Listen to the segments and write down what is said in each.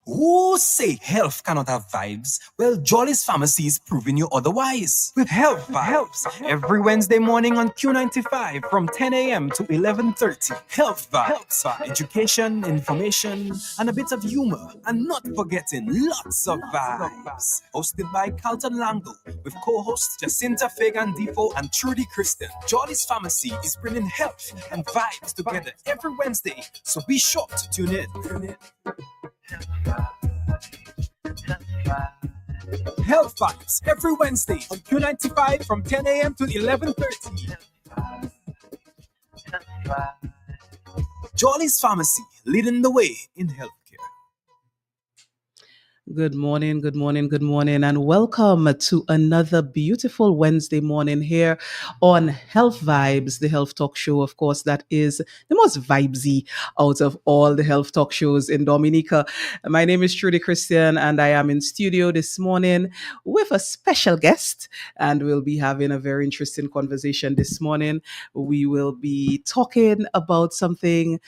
Who say health cannot have vibes? Well, Jolly's Pharmacy is proving you otherwise. With Health Vibes, every Wednesday morning on Q95 from 10 a.m. to 11:30. Health Vibes, education, information, and a bit of humor. And not forgetting lots of vibes. Hosted by Carlton Lango with co-hosts Jacinta Fagan Defo and Trudy Kristen. Jolly's Pharmacy is bringing health and vibes together every Wednesday, so be sure to tune in. Health Vibes every Wednesday on Q95 from 10 a.m. to 11:30. Jolly's Pharmacy, leading the way in healthcare. Good morning, and welcome to another beautiful Wednesday morning here on Health Vibes, the health talk show. Of course, that is the most vibesy out of all the health talk shows in Dominica. My name is Trudy Christian, and I am in studio this morning with a special guest, and we'll be having a very interesting conversation this morning. We will be talking about something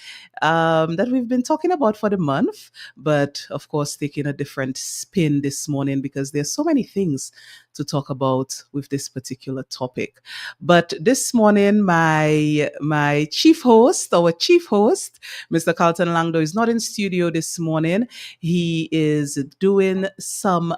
that we've been talking about for the month, but of course, taking a different spin this morning because there's so many things to talk about with this particular topic. But this morning, my chief host, Mr. Carlton Langdo, is not in studio this morning. He is doing some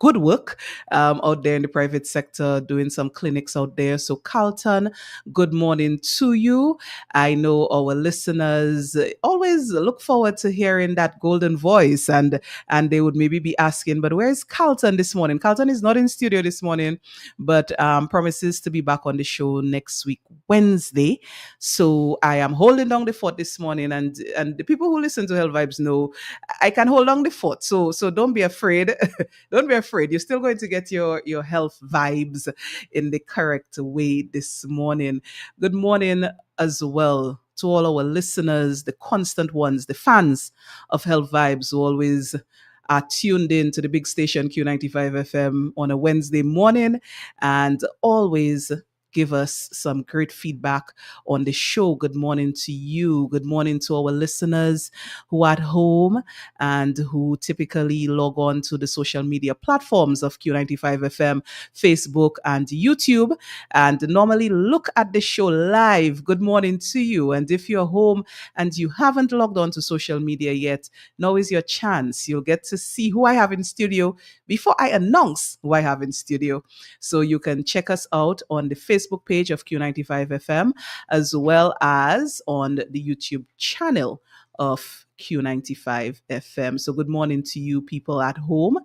good work out there in the private sector, doing some clinics out there. So, Carlton, good morning to you. I know our listeners always look forward to hearing that golden voice, and they would maybe be asking, but where is Carlton this morning? Carlton is not in studio this morning, but promises to be back on the show next week, Wednesday. So I am holding down the fort this morning, and the people who listen to Health Vibes know I can hold down the fort. So don't be afraid. Don't be afraid. You're still going to get your health vibes in the correct way this morning. Good morning as well to all our listeners, the constant ones, the fans of Health Vibes who always are tuned in to the big station Q95 FM on a Wednesday morning and always give us some great feedback on the show. Good morning to you. Good morning to our listeners who are at home and who typically log on to the social media platforms of Q95 FM, Facebook and YouTube, and normally look at the show live. Good morning to you. And if you're home and you haven't logged on to social media yet, now is your chance. You'll get to see who I have in studio before I announce who I have in studio. So you can check us out on the Facebook page of Q95 FM, as well as on the YouTube channel of Q95 FM. So good morning to you people at home,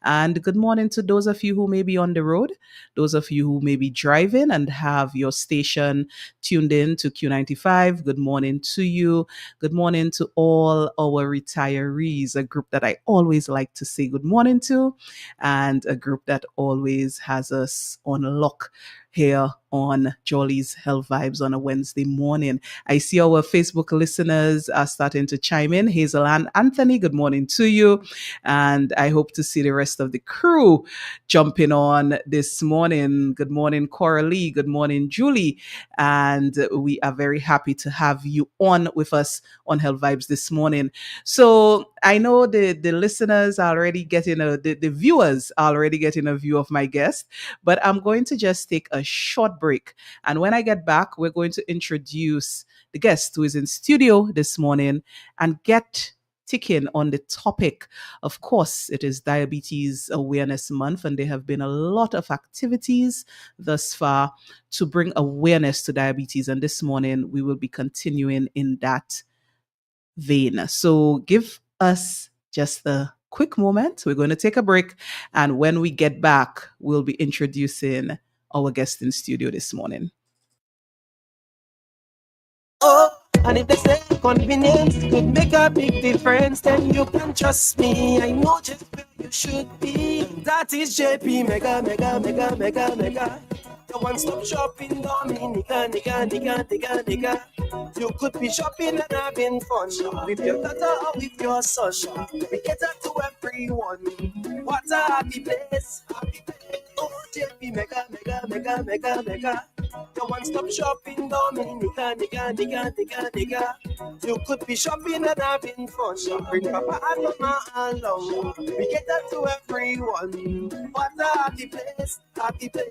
and good morning to those of you who may be on the road, those of you who may be driving and have your station tuned in to Q95. Good morning to you. Good morning to all our retirees, a group that I always like to say good morning to, and a group that always has us on lock here on Jolly's Health Vibes on a Wednesday morning. I see our Facebook listeners are starting to chime in. Hazel and Anthony, good morning to you. And I hope to see the rest of the crew jumping on this morning. Good morning, Coralie. Good morning, Julie. And we are very happy to have you on with us on Health Vibes this morning. So I know the listeners are already getting the viewers are already getting a view of my guest, but I'm going to just take a short break. And when I get back, we're going to introduce the guest who is in studio this morning and get ticking on the topic. Of course, it is Diabetes Awareness Month, and there have been a lot of activities thus far to bring awareness to diabetes. And this morning, we will be continuing in that vein. So give us just a quick moment. We're going to take a break. And when we get back, we'll be introducing our guest in studio this morning. Oh, and if they say convenience could make a big difference, then you can trust me. I know just where you should be. That is JP Mega. The one-stop shopping Dominica, nigga. You could be shopping and having fun with your daughter or with your son. We cater to everyone. What a happy place. Oh, JP Mega. Your one-stop shopping, Dominica, nigga. You could be shopping and having fun. Bring Papa and Mama along. We get that to everyone. What a happy place, happy place.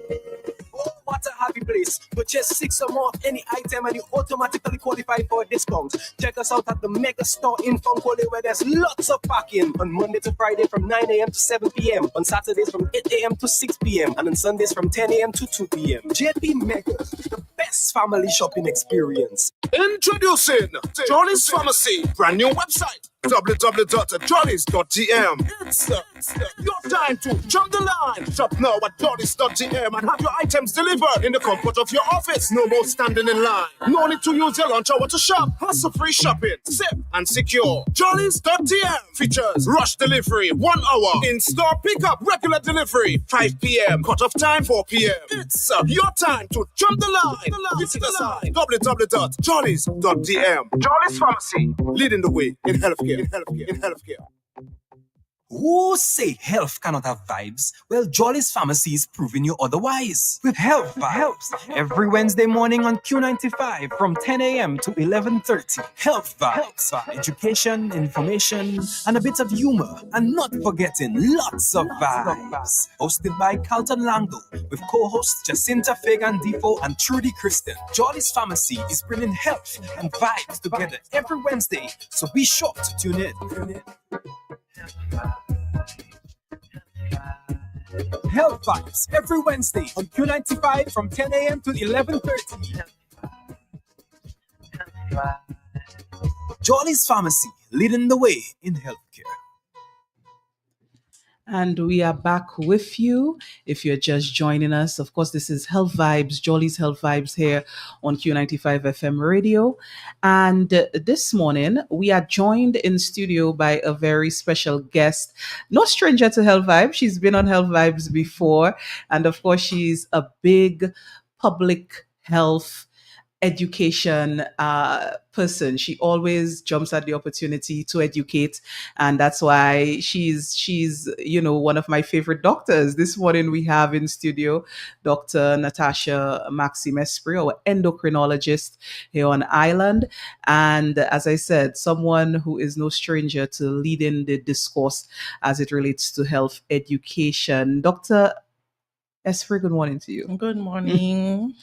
Oh, what a happy place. Purchase 6 or more of any item and you automatically qualify for a discount. Check us out at the Mega Store in Funkole where there's lots of parking on Monday to Friday from 9 a.m. to 7 p.m. On Saturdays from 8 a.m. to 6 p.m. and on Sundays from 10 a.m. to 2 p.m. JP Mega, the best family shopping experience. Introducing Jolly's Pharmacy, brand new website www.jollies.tm. It's your time to jump the line. Shop now at jollies.tm and have your items delivered in the comfort of your office. No more standing in line. No need to use your lunch hour to shop. Hassle-free shopping, safe and secure. Jollies.tm features rush delivery, 1 hour. In-store pickup, regular delivery, 5 p.m. Cut-off time, 4 p.m. It's your time to jump the line. Visit us at www.jollies.tm. Jollies Pharmacy, leading the way in healthcare. Who say health cannot have vibes? Well, Jolly's Pharmacy is proving you otherwise. With Health Vibes, every Wednesday morning on Q95 from 10 a.m. to 11:30. Health Vibes, education, information, and a bit of humor. And not forgetting lots of vibes. Hosted by Carlton Lango with co-hosts Jacinta Fagan Defoe and Trudy Kristen. Jolly's Pharmacy is bringing health and vibes together every Wednesday, so be sure to tune in. Health Vibes every Wednesday on Q95 from 10 a.m. to 11:30. Jolly's Pharmacy, leading the way in healthcare. And we are back with you. If you're just joining us, of course, this is Health Vibes, Jolly's Health Vibes here on Q95 FM radio. And this morning, we are joined in studio by a very special guest, no stranger to Health Vibes. She's been on Health Vibes before. And of course, she's a big public health education person. She always jumps at the opportunity to educate, and that's why she's one of my favorite doctors. This morning we have in studio Dr. Natasha Maxime Esprit, our endocrinologist here on Island, and as I said, someone who is no stranger to leading the discourse as it relates to health education. Dr. Esprit, good morning to you. Good morning.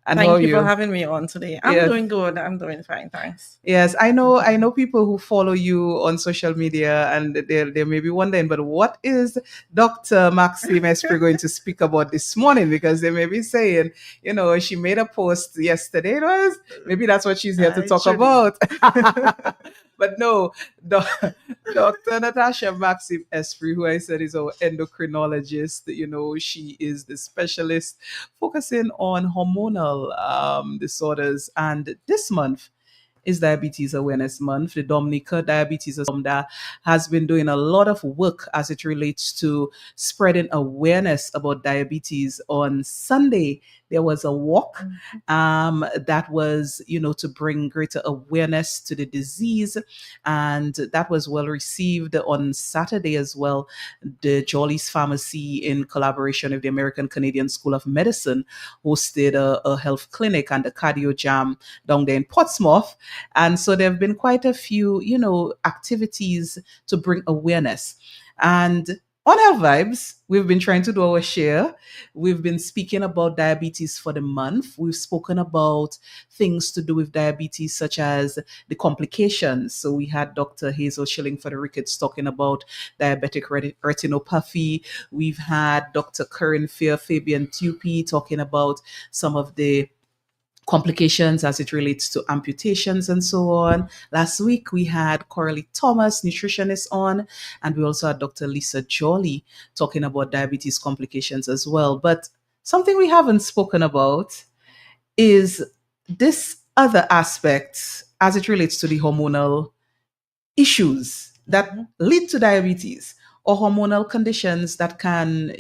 And Thank you for having me on today. I'm doing good. I'm doing fine, thanks. Yes, I know people who follow you on social media, and they may be wondering, but what is Dr. Maxime Esprit going to speak about this morning? Because they may be saying, she made a post yesterday. Maybe that's what she's here to talk about. But no, Dr. Natasha Maxime Esprit, who I said is our endocrinologist, she is the specialist focusing on hormonal disorders. And this month is Diabetes Awareness Month. The Dominica Diabetes Association has been doing a lot of work as it relates to spreading awareness about diabetes. On Sunday, there was a walk that was, to bring greater awareness to the disease, and that was well received. On Saturday as well, the Jolly's Pharmacy, in collaboration with the American Canadian School of Medicine, hosted a health clinic and a cardio jam down there in Portsmouth. And so there have been quite a few, activities to bring awareness. And on Health Vibes, we've been trying to do our share. We've been speaking about diabetes for the month. We've spoken about things to do with diabetes, such as the complications. So we had Dr. Hazel Schilling for the Ricketts talking about diabetic retinopathy. We've had Dr. Curran Fabian Tupi talking about some of the complications as it relates to amputations and so on. Last week, we had Coralie Thomas, nutritionist, on, and we also had Dr. Lisa Jolly talking about diabetes complications as well. But something we haven't spoken about is this other aspect as it relates to the hormonal issues that lead to diabetes, or hormonal conditions that can,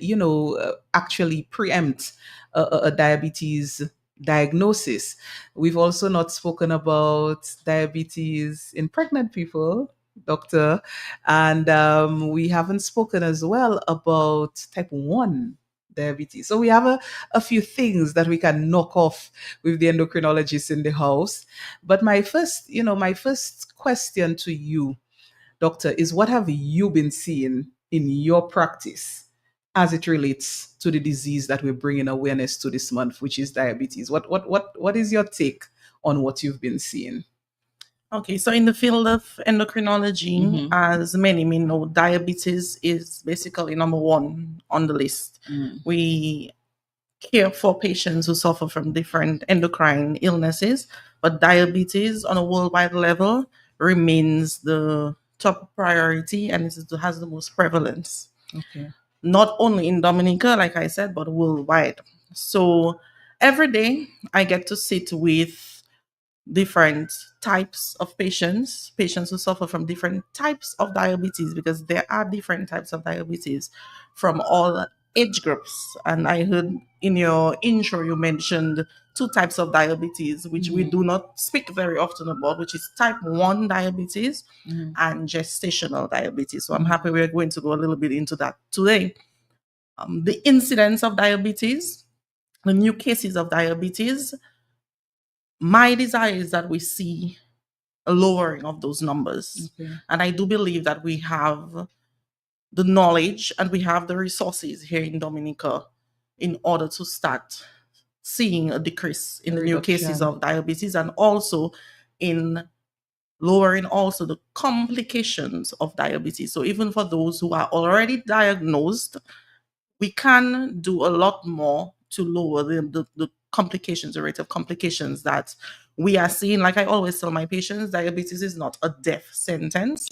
actually preempt a diabetes diagnosis. We've also not spoken about diabetes in pregnant people, doctor, and we haven't spoken as well about type 1 Diabetes. So we have a few things that we can knock off with the endocrinologist in the house. But my first question to you, doctor, is what have you been seeing in your practice as it relates to the disease that we're bringing awareness to this month, which is diabetes? What is your take on what you've been seeing? Okay, so in the field of endocrinology, as many may know, diabetes is basically number one on the list. We care for patients who suffer from different endocrine illnesses, but diabetes on a worldwide level remains the top priority, and it has the most prevalence. Okay. Not only in Dominica, like I said, but worldwide. So every day I get to sit with different types of patients who suffer from different types of diabetes, because there are different types of diabetes from all age groups. And I heard in your intro you mentioned two types of diabetes, which we do not speak very often about, which is type 1 diabetes and gestational diabetes. So I'm happy we're going to go a little bit into that today. The incidence of diabetes, the new cases of diabetes, my desire is that we see a lowering of those numbers. Okay. And I do believe that we have the knowledge and we have the resources here in Dominica in order to start seeing a decrease in the new cases of diabetes, and also in lowering also the complications of diabetes. So even for those who are already diagnosed, we can do a lot more to lower the complications, the rate of complications that we are seeing. Like I always tell my patients, diabetes is not a death sentence.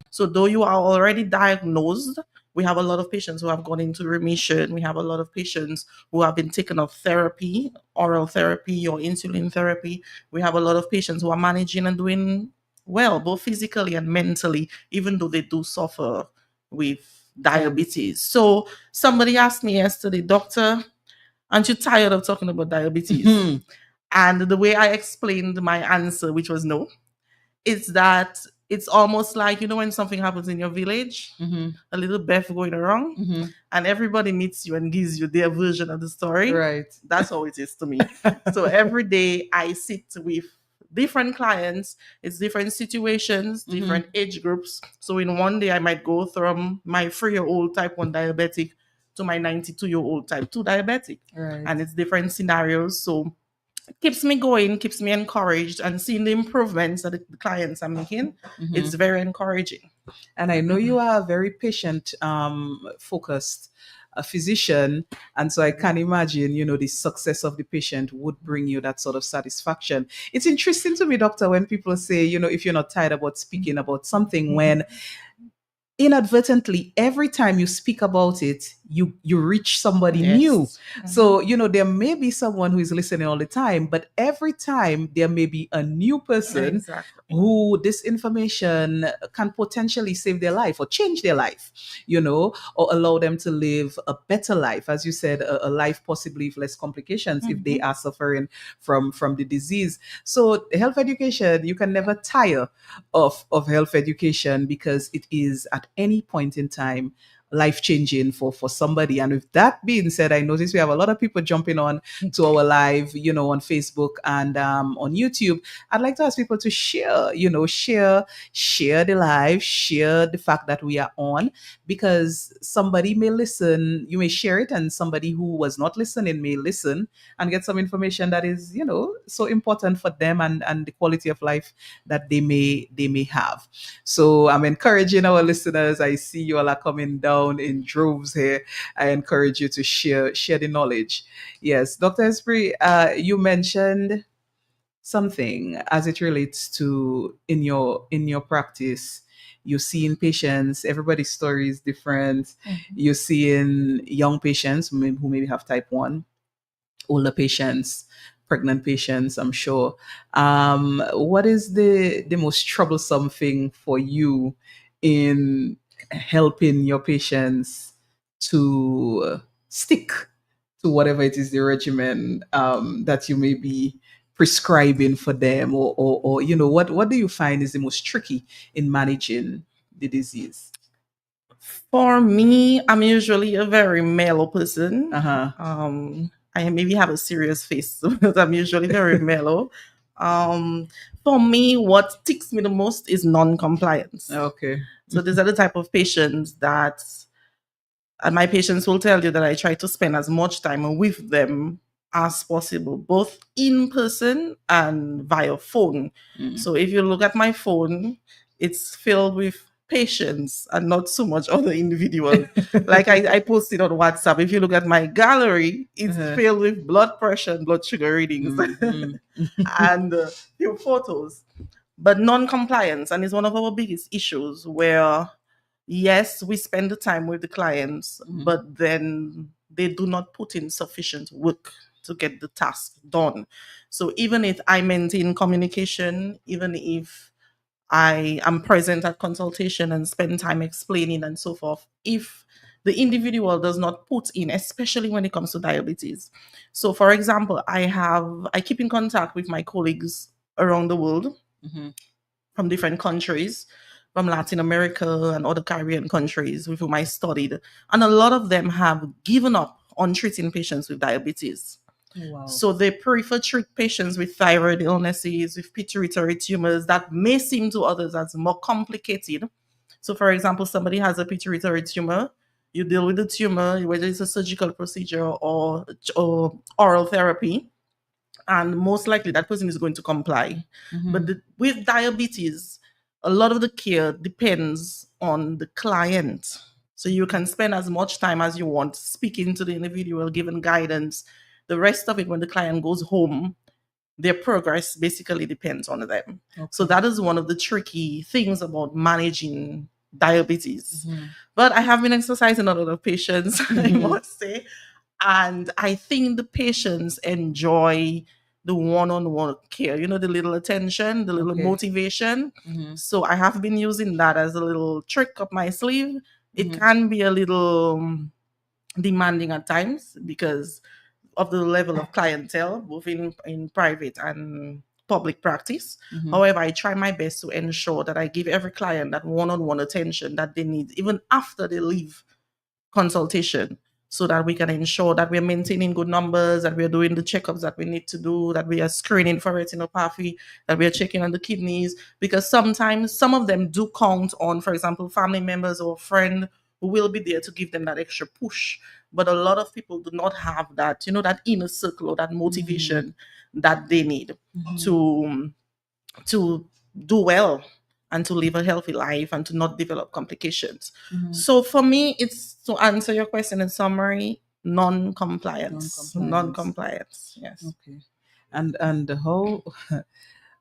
So though you are already diagnosed, we have a lot of patients who have gone into remission. We have a lot of patients who have been taken off therapy, oral therapy or insulin therapy. We have a lot of patients who are managing and doing well, both physically and mentally, even though they do suffer with diabetes. So somebody asked me yesterday, doctor, aren't you tired of talking about diabetes? And the way I explained my answer, which was no, is that it's almost like, when something happens in your village, a little Beth going wrong, and everybody meets you and gives you their version of the story. Right. That's how it is to me. So every day I sit with different clients, it's different situations, different age groups. So in one day I might go from my 3-year-old type 1 diabetic to my 92-year-old type 2 diabetic. Right. And it's different scenarios. So it keeps me going, keeps me encouraged, and seeing the improvements that the clients are making, it's very encouraging. And I know you are a very patient focused physician, and so I can imagine, the success of the patient would bring you that sort of satisfaction. It's interesting to me, doctor, when people say, if you're not tired about speaking about something, when inadvertently every time you speak about it, you reach somebody new. So there may be someone who is listening all the time, but every time there may be a new person who this information can potentially save their life or change their life, or allow them to live a better life, as you said, a life possibly with less complications if they are suffering from the disease. So health education, you can never tire of health education, because it is at any point in time life-changing for somebody. And with that being said, I notice we have a lot of people jumping on to our live, on Facebook and on YouTube. I'd like to ask people to share the live, share the fact that we are on, because somebody may listen, you may share it, and somebody who was not listening may listen and get some information that is, so important for them and the quality of life that they may have. So I'm encouraging our listeners. I see you all are coming down in droves here. I encourage you to share the knowledge. Yes, Dr. Esprit, you mentioned something as it relates to in your practice. You're seeing patients, everybody's story is different. You're seeing young patients who maybe have type 1, older patients, pregnant patients, I'm sure. What is the most troublesome thing for you in helping your patients to stick to whatever it is the regimen that you may be prescribing for them, or what do you find is the most tricky in managing the disease? For me, I'm usually a very mellow person. Uh-huh. I maybe have a serious face, but I'm usually very mellow. Um, for me, what ticks me the most is non-compliance. Okay. So these are the type of patients that, and my patients will tell you that I try to spend as much time with them as possible, both in person and via phone. So if you look at my phone, it's filled with patients and not so much other individuals. Like I posted on WhatsApp. If you look at my gallery, it's filled with blood pressure and blood sugar readings and few photos. But non-compliance, and it's one of our biggest issues where yes, we spend the time with the clients, but then they do not put in sufficient work to get the task done. So even if I maintain communication, even if I am present at consultation and spend time explaining and so forth, if the individual does not put in, especially when it comes to diabetes. So for example, I keep in contact with my colleagues around the world from different countries, from Latin America and other Caribbean countries with whom I studied. And a lot of them have given up on treating patients with diabetes. Wow. So they prefer treat patients with thyroid illnesses, with pituitary tumors that may seem to others as more complicated. So for example, somebody has a pituitary tumor, you deal with the tumor, whether it's a surgical procedure or oral therapy, and most likely that person is going to comply. But with diabetes, a lot of the care depends on the client. So you can spend as much time as you want speaking to the individual, giving guidance. The rest of it, when the client goes home, their progress basically depends on them. So that is one of the tricky things about managing diabetes. But I have been exercising a lot of patients, I must say. And I think the patients enjoy the one-on-one care, the little attention, the little motivation. So I have been using that as a little trick up my sleeve. It can be a little demanding at times because of the level of clientele, both in private and public practice. However, I try my best to ensure that I give every client that one-on-one attention that they need, even after they leave consultation, so that we can ensure that we're maintaining good numbers, that we're doing the checkups that we need to do, that we are screening for retinopathy, that we are checking on the kidneys, because sometimes some of them do count on, for example, family members or a friend who will be there to give them that extra push. But a lot of people do not have that, that inner circle or that motivation that they need to do well and to live a healthy life and to not develop complications. So for me, it's, to answer your question in summary, non-compliance. Yes. Okay. And how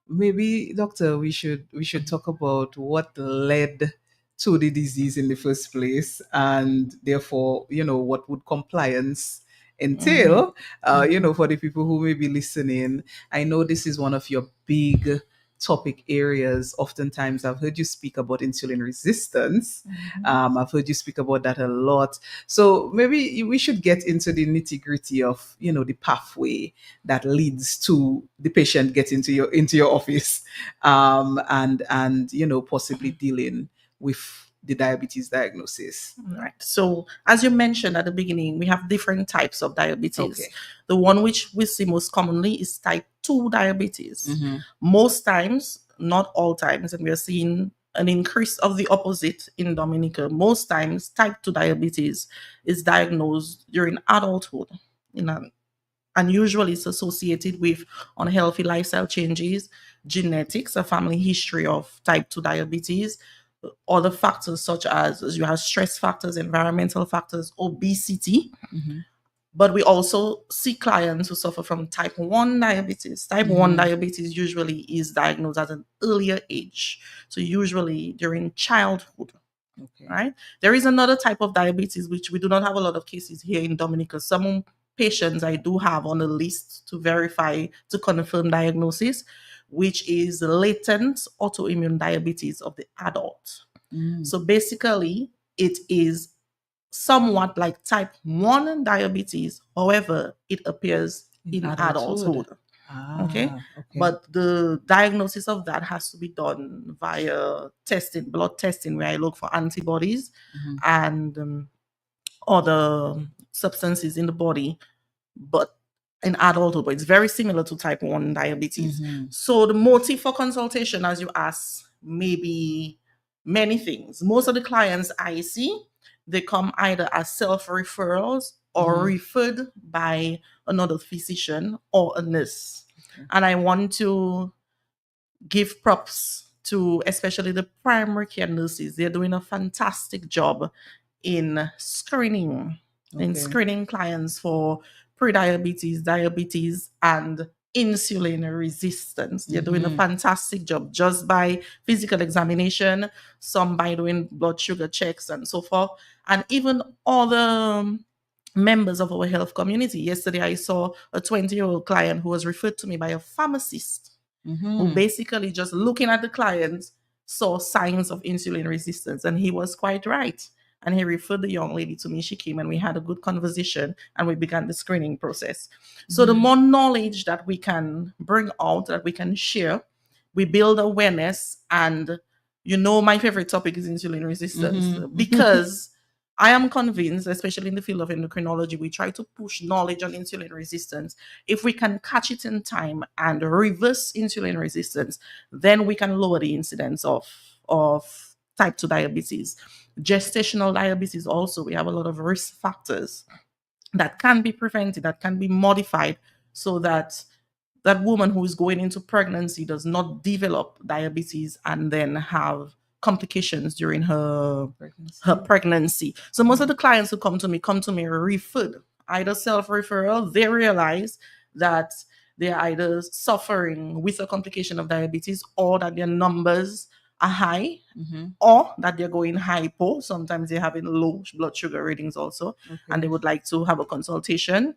maybe, doctor, we should talk about what led to the disease in the first place, and therefore, what would compliance entail, for the people who may be listening. I know this is one of your big topic areas. Oftentimes I've heard you speak about insulin resistance. I've heard you speak about that a lot. So maybe we should get into the nitty-gritty of, the pathway that leads to the patient getting into your office, and possibly dealing with the diabetes diagnosis. Right. So as you mentioned at the beginning, we have different types of diabetes. Okay. The one which we see most commonly is type 2 diabetes. Most times, not all times, and we are seeing an increase of the opposite in Dominica. Most times, type 2 diabetes is diagnosed during adulthood, and usually it's associated with unhealthy lifestyle changes, genetics, a family history of type 2 diabetes, other factors such as you have stress factors, environmental factors, obesity. But we also see clients who suffer from type 1 diabetes. Type 1 diabetes usually is diagnosed at an earlier age, so usually during childhood. Okay. Right? There is another type of diabetes which we do not have a lot of cases here in Dominica. Some patients I do have on the list to verify, to confirm diagnosis, which is latent autoimmune diabetes of the adult. So basically, it is somewhat like type 1 diabetes. However, it appears in adulthood. Okay. Okay. But the diagnosis of that has to be done via testing, blood testing, where I look for antibodies Mhm. and other substances in the body, but in adulthood. But it's very similar to type 1 diabetes. Mhm. So the motive for consultation, as you ask, may be many things. Most of the clients I see, they come either as self-referrals or Mhm. referred by another physician or a nurse. Okay. And I want to give props to especially the primary care nurses. They're doing a fantastic job in screening, Okay. clients for pre-diabetes, diabetes, and insulin resistance. They're doing a Mhm. fantastic job just by physical examination, some by doing blood sugar checks and so forth, and even other members of our health community. Yesterday, I saw a 20-year-old client who was referred to me by a pharmacist who Mhm. basically just looking at the client saw signs of insulin resistance, and he was quite right. And he referred the young lady to me. She came and we had a good conversation and we began the screening process. So the Mhm. more knowledge that we can bring out, that we can share, we build awareness. And my favorite topic is insulin resistance, Mhm. because I am convinced, especially in the field of endocrinology, we try to push knowledge on insulin resistance. If we can catch it in time and reverse insulin resistance, then we can lower the incidence of type 2 diabetes. Gestational diabetes also, we have a lot of risk factors that can be prevented, that can be modified, so that that woman who is going into pregnancy does not develop diabetes and then have complications during her pregnancy. So most of the clients who come to me referred, either self-referral. They realize that they're either suffering with a complication of diabetes, or that their numbers are high, Mhm. or that they're going hypo. Sometimes they're having low blood sugar readings also, and they Okay. would like to have a consultation,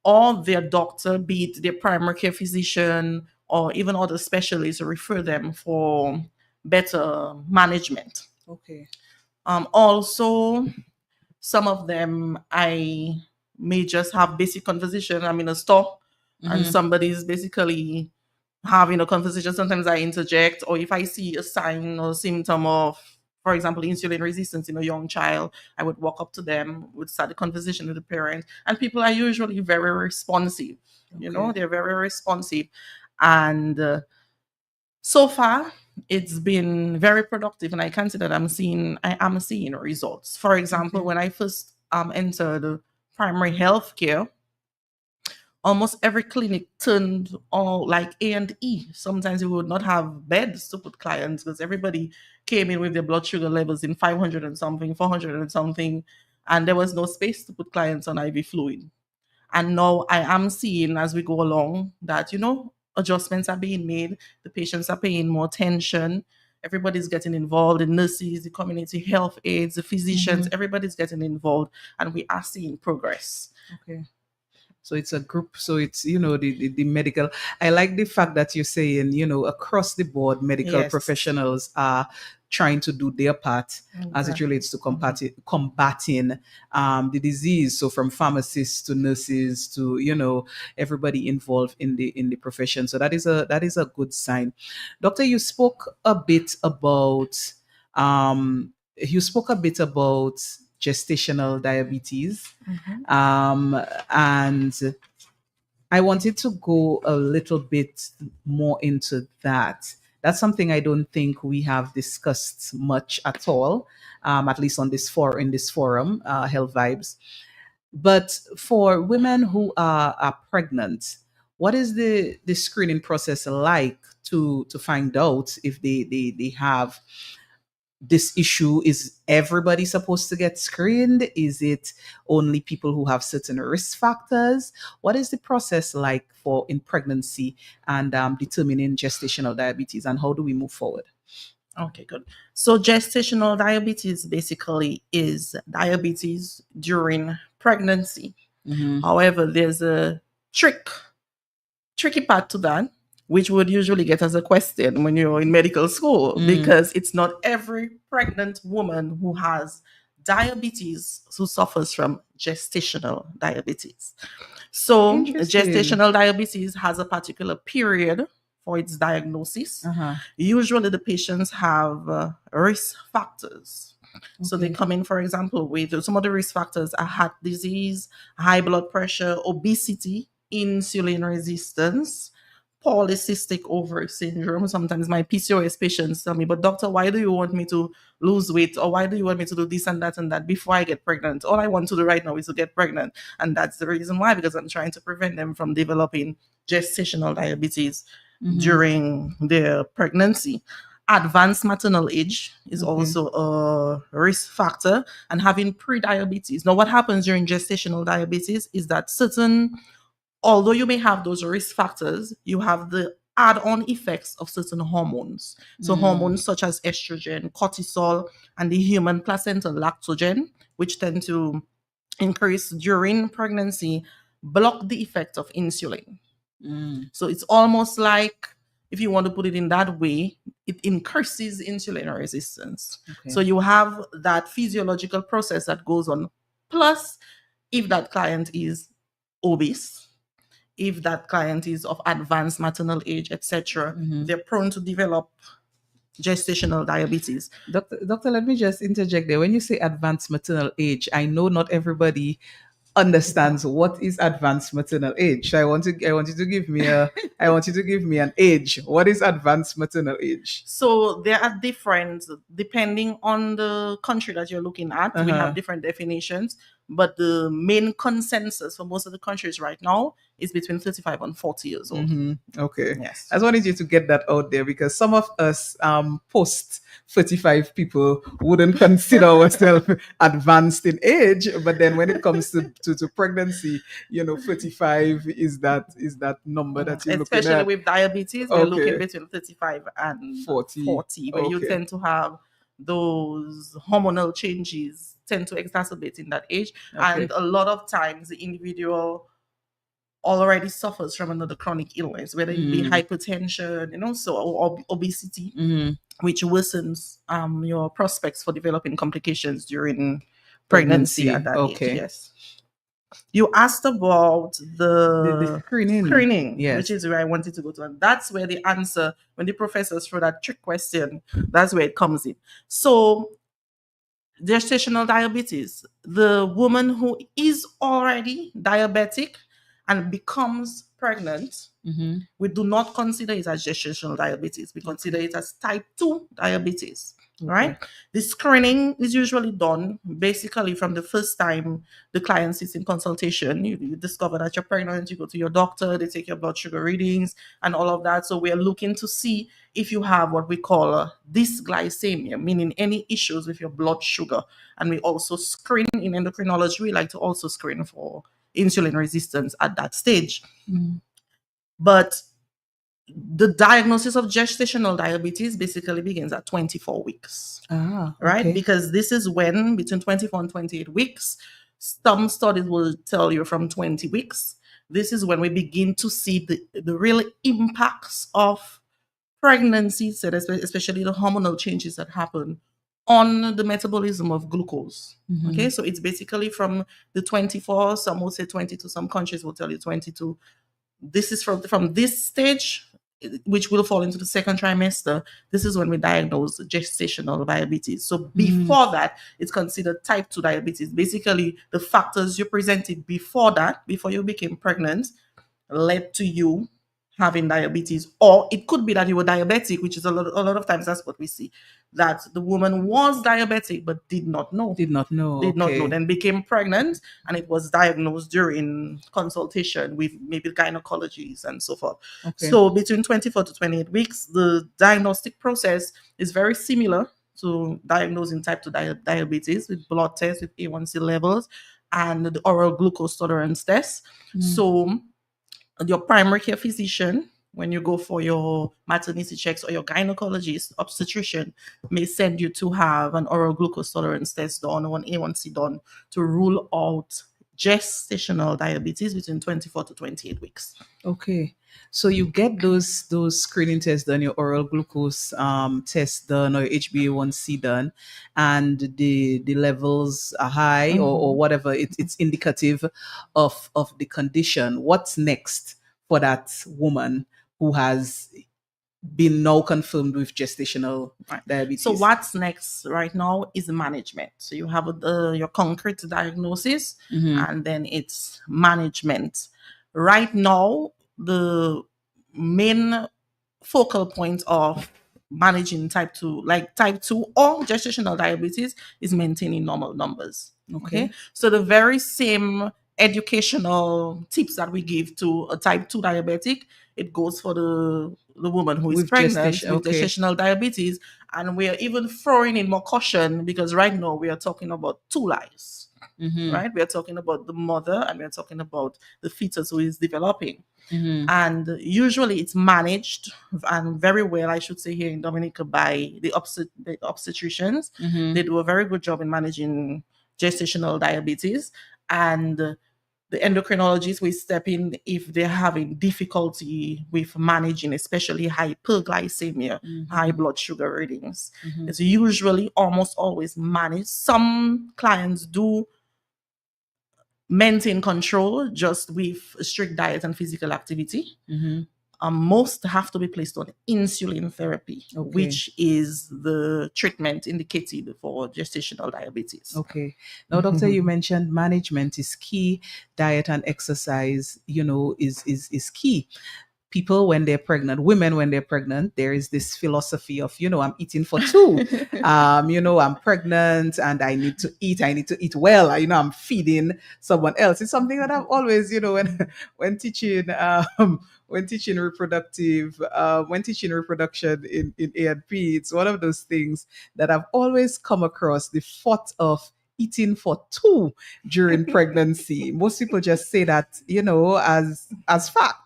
or their doctor, be it their primary care physician or even other specialists, refer them for better management. Okay. Also, some of them I may just have basic conversation. I'm in a store and Mhm. somebody's basically having a conversation. Sometimes I interject, or if I see a sign or symptom of, for example, insulin resistance in a young child, I would walk up to them, would start a conversation with the parent, and people are usually very responsive. Okay. They're very responsive, and so far it's been very productive, and I can see that I am seeing results. For example, Okay. when I first entered primary health care, almost every clinic turned all like A&E. Sometimes we would not have beds to put clients because everybody came in with their blood sugar levels in 500 and something, 400 and something, and there was no space to put clients on IV fluid. And now I am seeing as we go along that, adjustments are being made, the patients are paying more attention, everybody's getting involved, the nurses, the community health aides, the physicians, Mhm. everybody's getting involved, and we are seeing progress. Okay. So it's a group. So it's, the medical. I like the fact that you're saying, across the board, medical Yes. professionals are trying to do their part as it Exactly. relates to combating the disease. So from pharmacists to nurses to, everybody involved in the profession. So that is a good sign. Doctor, you spoke a bit about gestational diabetes. Mhm. And I wanted to go a little bit more into that. That's something I don't think we have discussed much at all, at least in this forum, Health Vibes. But for women who are pregnant, what is the screening process like to find out if they have this issue? Is everybody supposed to get screened? Is it only people who have certain risk factors? What is the process like for in pregnancy and determining gestational diabetes, and how do we move forward? Okay, good. So gestational diabetes basically is diabetes during pregnancy. Mm-hmm. However, there's a tricky part to that, which would usually get us a question when you're in medical school, because it's not every pregnant woman who has diabetes who suffers from gestational diabetes. So Interesting. gestational diabetes has a particular period for its diagnosis. Usually the patients have risk factors. So they Okay. come in, for example, with some of the risk factors are heart disease, high blood pressure, obesity, insulin resistance, polycystic ovary syndrome. Sometimes my PCOS patients tell me, but doctor, why do you want me to lose weight? Or why do you want me to do this and that before I get pregnant? All I want to do right now is to get pregnant. And that's the reason why, because I'm trying to prevent them from developing gestational diabetes during their pregnancy. Advanced maternal age is also a risk factor, and having pre-diabetes. Now, what happens during gestational diabetes is that although you may have those risk factors, you have the add-on effects of certain hormones. So hormones such as estrogen, cortisol, and the human placental lactogen, which tend to increase during pregnancy, block the effect of insulin. So it's almost like, if you want to put it in that way, it increases insulin resistance. So you have that physiological process that goes on. Plus, if that client is obese, if that client is of advanced maternal age, etc., they're prone to develop gestational diabetes. Doctor, let me just interject there. When you say advanced maternal age, I know not everybody understands what is advanced maternal age. I want you to give me an age. What is advanced maternal age? So there are different, depending on the country that you're looking at. We have different definitions, but the main consensus for most of the countries right now is between 35 and 40 years old. Okay. Yes. I just wanted you to get that out there, because some of us post 35 people wouldn't consider ourselves advanced in age, but then when it comes to pregnancy, 35 is that number that you're looking Especially at. with diabetes, we're looking between 35 and 40, where you tend to have those hormonal changes tend to exacerbate in that age. And a lot of times the individual already suffers from another chronic illness, whether it be hypertension, or obesity, which worsens your prospects for developing complications during pregnancy at that age. Yes. You asked about the screening, which is where I wanted to go to. And that's where the answer, when the professors throw that trick question, that's where it comes in. So gestational diabetes, the woman who is already diabetic and becomes pregnant, we do not consider it as gestational diabetes. We consider it as type 2 diabetes, right? The screening is usually done basically from the first time the client sits in consultation. You discover that you're pregnant, you go to your doctor, they take your blood sugar readings and all of that. So we're looking to see if you have what we call dysglycemia, meaning any issues with your blood sugar. And we also screen in endocrinology. We like to also screen for insulin resistance at that stage. But the diagnosis of gestational diabetes basically begins at 24 weeks. Right? Because this is when, between 24 and 28 weeks, some studies will tell you from 20 weeks, this is when we begin to see the real impacts of pregnancy, especially the hormonal changes that happen on the metabolism of glucose. So it's basically from the 24, some will say 22, some countries will tell you 22. This is from this stage, which will fall into the second trimester. This is when we diagnose gestational diabetes. So before that, it's considered type 2 diabetes. Basically, the factors you presented before that, before you became pregnant, led to you having diabetes. Or it could be that you were diabetic, which is a lot of times that's what we see, that the woman was diabetic but did not know, then became pregnant, and it was diagnosed during consultation with maybe gynecologists and so forth. So between 24 to 28 weeks, the diagnostic process is very similar to diagnosing type 2 diabetes, with blood tests, with A1C levels, and the oral glucose tolerance test. So your primary care physician, when you go for your maternity checks, or your gynecologist, obstetrician, may send you to have an oral glucose tolerance test done or an A1C done to rule out gestational diabetes between 24 to 28 weeks. Okay. So you get those screening tests done, your oral glucose test done, or your HbA1c done, and the levels are high, or whatever. It's indicative of the condition. What's next for that woman who has been now confirmed with gestational diabetes? So what's next right now is management. So you have your concrete diagnosis, and then it's management. Right now, the main focal point of managing type 2 or gestational diabetes is maintaining normal numbers. Okay. So the very same educational tips that we give to a type 2 diabetic, it goes for the woman who is With pregnant gestation, with okay. gestational diabetes. And we are even throwing in more caution, because right now we are talking about two lives. Right? We are talking about the mother, and we are talking about the fetus who is developing. And usually it's managed, and very well, I should say, here in Dominica by the obstetricians. They do a very good job in managing gestational diabetes, and the endocrinologists will step in if they're having difficulty with managing, especially hyperglycemia, high blood sugar readings. It's usually almost always managed. Some clients do maintain control just with strict diet and physical activity. Most have to be placed on insulin therapy, which is the treatment indicated for gestational diabetes. Okay. Now, doctor, you mentioned management is key. Diet and exercise, is key. People when they're pregnant, women when they're pregnant, there is this philosophy of, I'm eating for two. I'm pregnant and I need to eat well. I'm feeding someone else. It's something that I've always, when teaching reproduction in A&P, it's one of those things that I've always come across, the thought of eating for two during pregnancy. Most people just say that, as fact.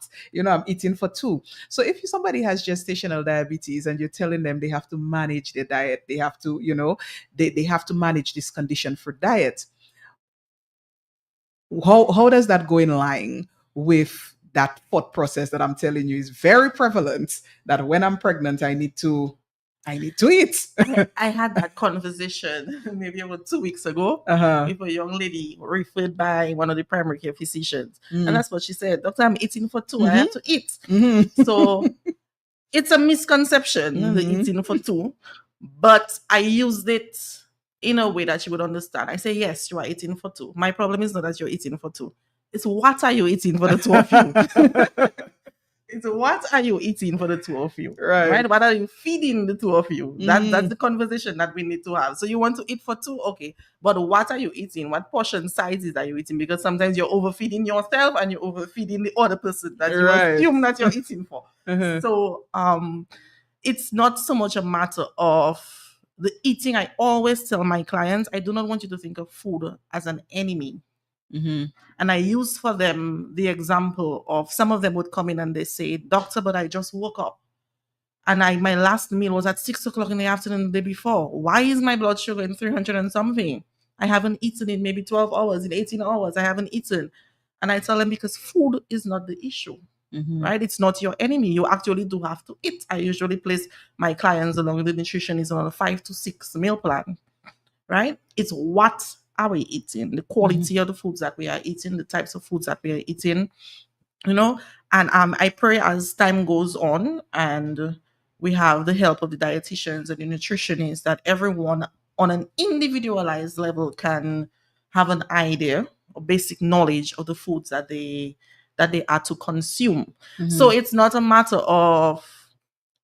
I'm eating for two. So if somebody has gestational diabetes and you're telling them they have to manage their diet, they have to, they have to manage this condition for diet. How does that go in line with that thought process that I'm telling you is very prevalent, that when I'm pregnant, I need to eat. I had that conversation maybe about 2 weeks ago with a young lady referred by one of the primary care physicians. And that's what she said. Doctor, I'm eating for two. I have to eat. So it's a misconception, the eating for two. But I used it in a way that she would understand. I say, yes, you are eating for two. My problem is not that you're eating for two. It's what are you eating for the two of you? It's what are you eating for the two of you? Right? What are you feeding the two of you? That's the conversation that we need to have. So you want to eat for two? Okay. But what are you eating? What portion sizes are you eating? Because sometimes you're overfeeding yourself and you're overfeeding the other person that you assume that you're eating for. So it's not so much a matter of the eating. I always tell my clients, I do not want you to think of food as an enemy. And I use for them the example of some of them would come in and they say, doctor, but I just woke up and my last meal was at 6 o'clock in the afternoon the day before. Why is my blood sugar in 300 and something? I haven't eaten in maybe 12 hours, in 18 hours. I haven't eaten. And I tell them, because food is not the issue, right? It's not your enemy. You actually do have to eat. I usually place my clients along with the nutritionist on a 5 to 6 meal plan, right? It's what are we eating, the quality of the foods that we are eating, the types of foods that we are eating, and I pray as time goes on and we have the help of the dietitians and the nutritionists, that everyone on an individualized level can have an idea or basic knowledge of the foods that they are to consume. So it's not a matter of,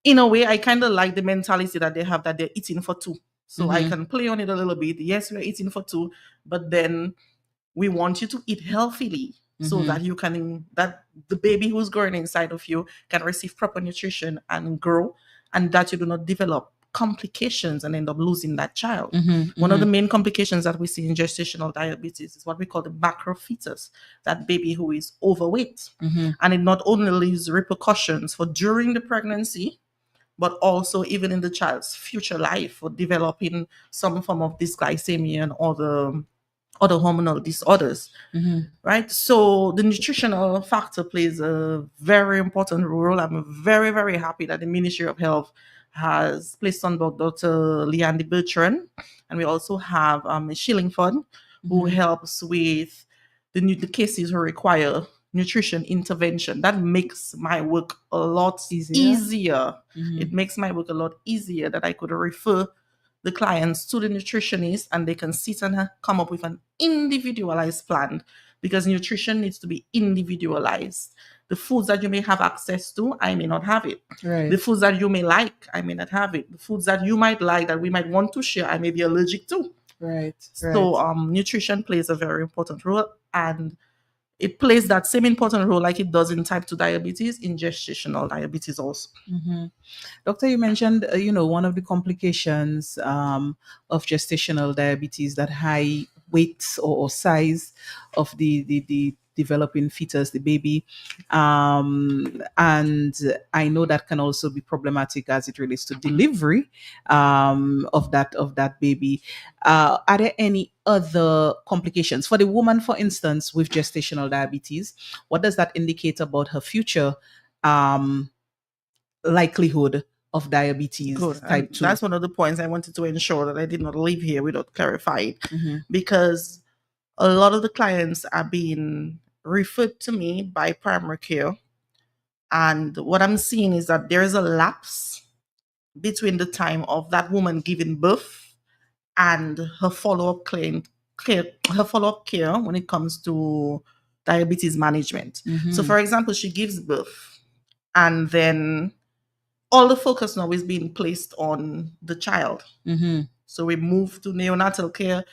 in a way, I kind of like the mentality that they have, that they're eating for two. So I can play on it a little bit. Yes, we're eating for two, but then we want you to eat healthily so that that the baby who's growing inside of you can receive proper nutrition and grow, and that you do not develop complications and end up losing that child. One of the main complications that we see in gestational diabetes is what we call the macrofetus, that baby who is overweight. And it not only leaves repercussions for during the pregnancy, but also even in the child's future life for developing some form of dysglycemia and other hormonal disorders, Mhm. right? So the nutritional factor plays a very important role. I'm very, very happy that the Ministry of Health has placed on board Dr. Leanne Bertrand, and we also have a Shilling Fund who Mhm. helps with the cases who require nutrition intervention. That makes my work a lot Easier. easier. Mhm. It makes my work a lot easier that I could refer the clients to the nutritionist and they can sit and come up with an individualized plan, because nutrition needs to be individualized. The foods that you may have access to, I may not have it. Right. The foods that you may like, I may not have it. The foods that you might like that we might want to share, I may be allergic to. Right. So nutrition plays a very important role, and it plays that same important role like it does in type 2 diabetes, in gestational diabetes also. Mhm. Doctor, you mentioned, one of the complications of gestational diabetes, that high weight or size of the developing fetus, the baby. And I know that can also be problematic as it relates to delivery of that baby. Are there any other complications for the woman, for instance, with gestational diabetes? What does that indicate about her future likelihood of diabetes Good. type And 2? that's one of the points I wanted to ensure that I did not leave here without clarifying, Mhm. because a lot of the clients are being referred to me by primary care. And what I'm seeing is that there is a lapse between the time of that woman giving birth and her follow-up care when it comes to diabetes management. So, Mhm. for example, she gives birth, and then all the focus now is being placed on the child. Mhm. So we move to neonatal care,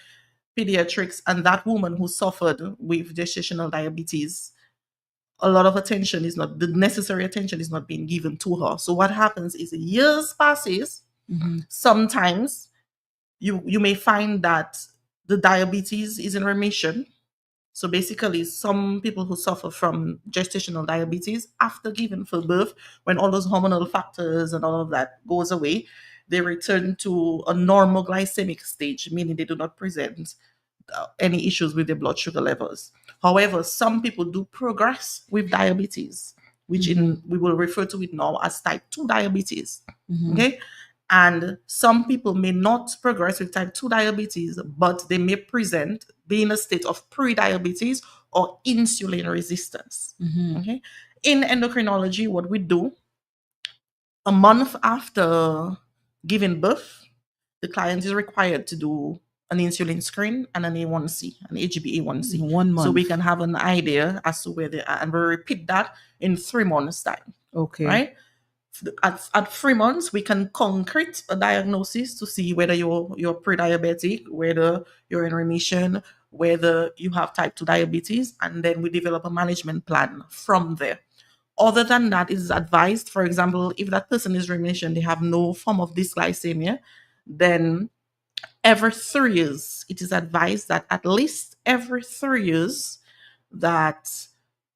pediatrics, and that woman who suffered with gestational diabetes, a lot of attention is not, the necessary attention is not being given to her. So what happens is years passes. Mhm. Sometimes you may find that the diabetes is in remission. So basically, some people who suffer from gestational diabetes after giving full birth, when all those hormonal factors and all of that goes away, they return to a normal glycemic stage, meaning they do not present any issues with their blood sugar levels. However, some people do progress with diabetes, which we will refer to it now as type 2 diabetes. Mhm. Okay. And some people may not progress with type 2 diabetes, but they may present be in a state of pre-diabetes or insulin resistance. Mhm. Okay. In endocrinology, what we do a month after giving birth, the client is required to do an insulin screen and an A1C, an HbA1c. 1 month. So we can have an idea as to where they are. And we repeat that in 3 months' time. Okay. Right? At 3 months, we can concrete a diagnosis to see whether you're pre-diabetic, whether you're in remission, whether you have type 2 diabetes, and then we develop a management plan from there. Other than that, it is advised, for example, if that person is remission, they have no form of dysglycemia, then every 3 years, it is advised that at least every 3 years that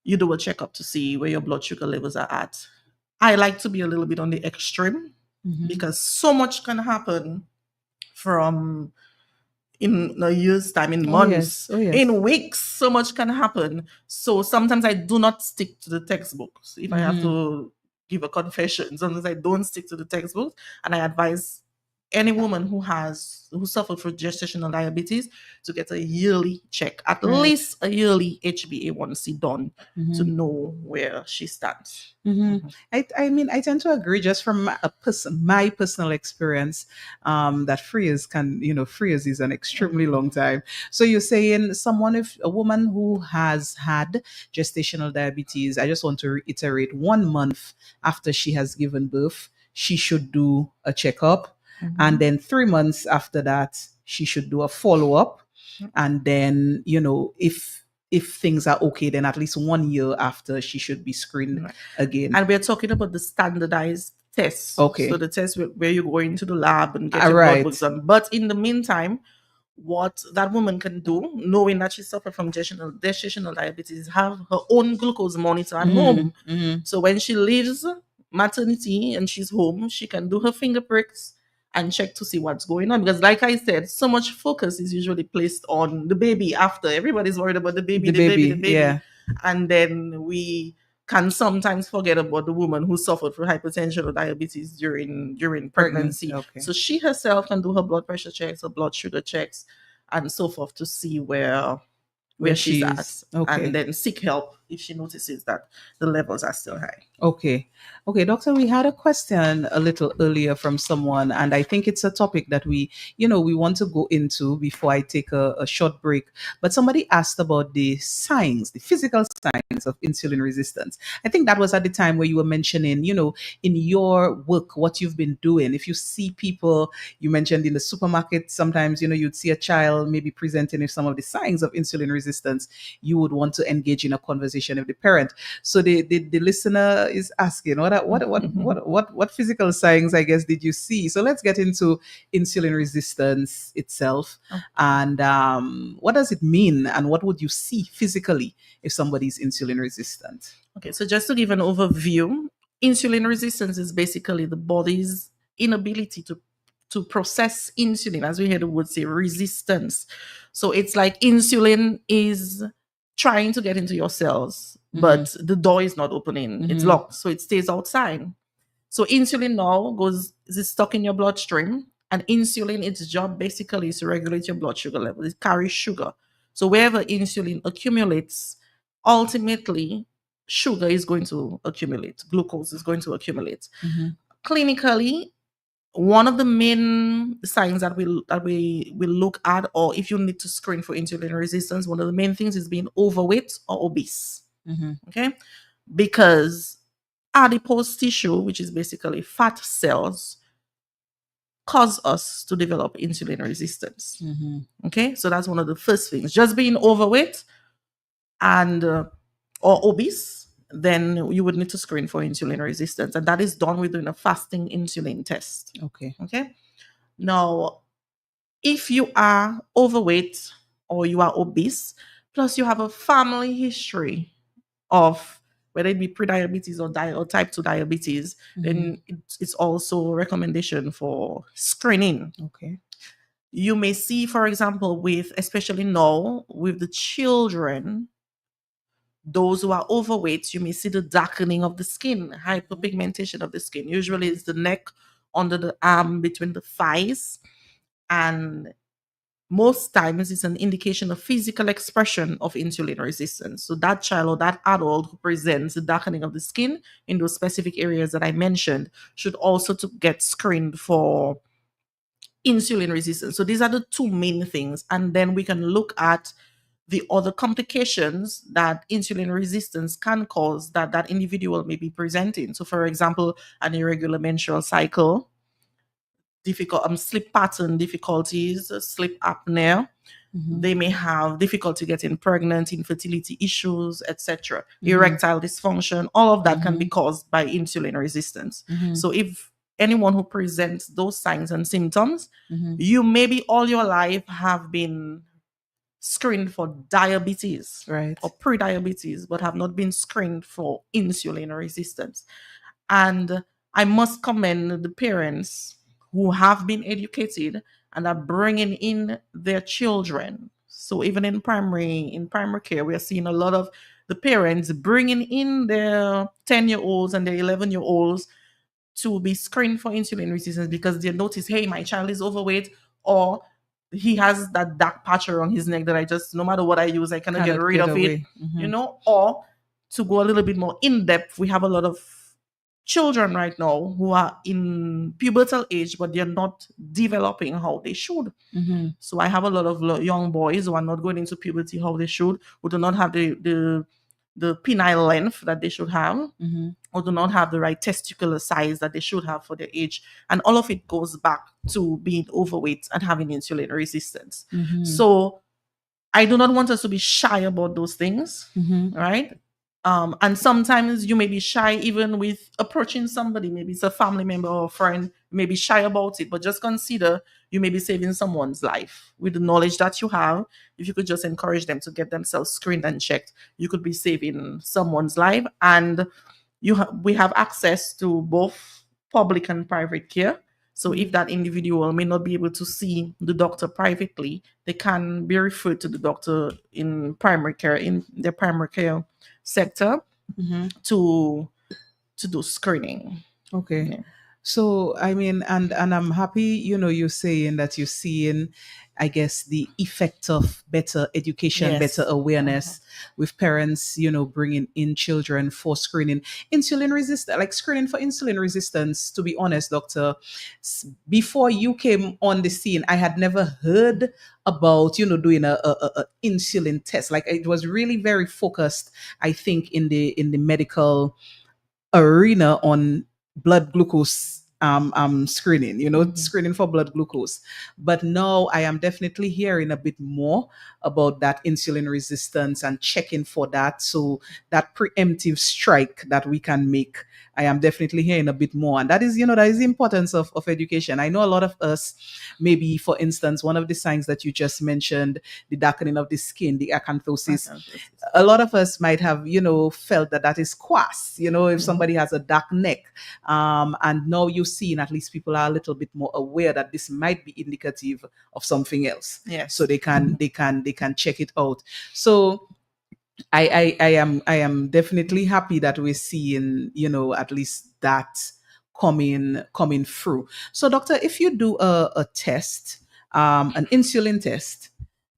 you do a checkup to see where your blood sugar levels are at. I like to be a little bit on the extreme Mhm. because so much can happen from in a year's time, in months, Oh, yes. in weeks, so much can happen. So sometimes I do not stick to the textbooks. If I have Mhm. to give a confession, sometimes I don't stick to the textbooks, and I advise any woman who suffered from gestational diabetes to get a yearly check, at Right. least a yearly HbA1c done to Mhm. know where she stands. Mhm. I mean, I tend to agree, just from my personal experience, that 3 years can, 3 years is an extremely long time. So you're saying if a woman who has had gestational diabetes, I just want to reiterate, 1 month after she has given birth, she should do a checkup. And then 3 months after that, she should do a follow-up. And then, if things are okay, then at least 1 year after, she should be screened Right. again. And we're talking about the standardized tests. Okay. So the test where you go into the lab and get Ah, your right. blood work done. But in the meantime, what that woman can do, knowing that she suffers from gestational diabetes, have her own glucose monitor at home. Mhm. So when she leaves maternity and she's home, she can do her finger pricks and check to see what's going on. Because like I said, so much focus is usually placed on the baby after. Everybody's worried about the baby, the baby. Yeah. And then we can sometimes forget about the woman who suffered from hypertension or diabetes during pregnancy. Okay. So she herself can do her blood pressure checks, her blood sugar checks, and so forth to see where she's at, Okay. and then seek help if she notices that the levels are still high. Okay. Okay, doctor, we had a question a little earlier from someone, and I think it's a topic that we want to go into before I take a short break. But somebody asked about the signs, the physical signs of insulin resistance. I think that was at the time where you were mentioning, in your work, what you've been doing. If you see people, you mentioned in the supermarket, sometimes, you'd see a child maybe presenting with some of the signs of insulin resistance, you would want to engage in a conversation with the parent. So the listener is asking, what physical signs, I guess, did you see? So let's get into insulin resistance itself, and what does it mean, and what would you see physically if somebody's insulin resistant? Okay, so just to give an overview, insulin resistance is basically the body's inability to process insulin, as we heard the word say, resistance. So it's like insulin is trying to get into your cells, but the door is not opening. It's locked, so it stays outside. So insulin now is stuck in your bloodstream, and insulin, its job basically is to regulate your blood sugar level. It carries sugar. So wherever insulin accumulates, ultimately sugar is going to accumulate, glucose is going to accumulate. Clinically, one of the main signs that we will look at, or if you need to screen for insulin resistance, one of the main things is being overweight or obese. Okay, because adipose tissue, which is basically fat cells, cause us to develop insulin resistance. Okay, so that's one of the first things. Just being overweight and or obese, then you would need to screen for insulin resistance, and that is done within a fasting insulin test. Okay. Now, if you are overweight or you are obese, plus you have a family history of whether it be prediabetes or type 2 diabetes, then it's also a recommendation for screening. Okay. You may see, for example, especially now with the children, those who are overweight, you may see the darkening of the skin, hyperpigmentation of the skin. Usually it's the neck, under the arm, between the thighs, and most times it's an indication of physical expression of insulin resistance. So that child or that adult who presents the darkening of the skin in those specific areas that I mentioned should also to get screened for insulin resistance. So these are the two main things. And then we can look at the other complications that insulin resistance can cause that individual may be presenting. So for example, an irregular menstrual cycle, difficult sleep pattern difficulties, sleep apnea. They may have difficulty getting pregnant, infertility issues, etc. Erectile dysfunction, all of that can be caused by insulin resistance. So if anyone who presents those signs and symptoms, you maybe all your life have been screened for diabetes, right, or pre-diabetes, but have not been screened for insulin resistance. And I must commend the parents who have been educated and are bringing in their children. So even in primary care, we are seeing a lot of the parents bringing in their 10-year-olds and their 11-year-olds to be screened for insulin resistance, because they notice, hey, my child is overweight, or he has that dark patch around his neck that I just, no matter what I use, I cannot get rid of it, or to go a little bit more in depth, we have a lot of children right now who are in pubertal age, but they're not developing how they should. So I have a lot of young boys who are not going into puberty how they should, who do not have the penile length that they should have, or do not have the right testicular size that they should have for their age. And all of it goes back to being overweight and having insulin resistance. So I do not want us to be shy about those things, right? And sometimes you may be shy even with approaching somebody. Maybe it's a family member or a friend. You may be shy about it, but just consider you may be saving someone's life with the knowledge that you have. If you could just encourage them to get themselves screened and checked, you could be saving someone's life. And we have access to both public and private care. So if that individual may not be able to see the doctor privately, they can be referred to the doctor in primary care, in their primary care sector, to do screening. Okay. Yeah. So I mean, and I'm happy, you're saying that you're seeing, I guess, the effect of better education, Yes. better awareness with parents, bringing in children for screening, insulin resistance, like screening for insulin resistance. To be honest, doctor, before you came on the scene, I had never heard about, doing a insulin test. Like it was really very focused, I think, in the medical arena on blood glucose screening, screening for blood glucose. But now I am definitely hearing a bit more about that insulin resistance and checking for that. So that preemptive strike that we can make, I am definitely hearing a bit more. And that is, that is the importance of education. I know a lot of us, maybe for instance, one of the signs that you just mentioned, the darkening of the skin, the acanthosis, a lot of us might have, felt that is quas, if somebody has a dark neck. And now you're seeing at least people are a little bit more aware that this might be indicative of something else. Yes. So they can check it out. So I am definitely happy that we're seeing, at least that coming through. So doctor, if you do a test, an insulin test,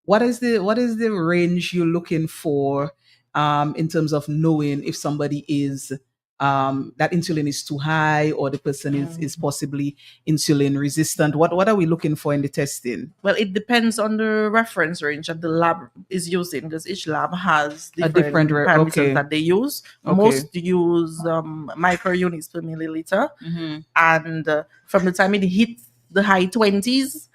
what is the range you're looking for in terms of knowing if somebody is that insulin is too high or the person is possibly insulin resistant? What are we looking for in the testing? Well, it depends on the reference range that the lab is using, because each lab has different parameters okay. that they use. Okay. Most use microunits per milliliter, and from the time it hits the high 20s,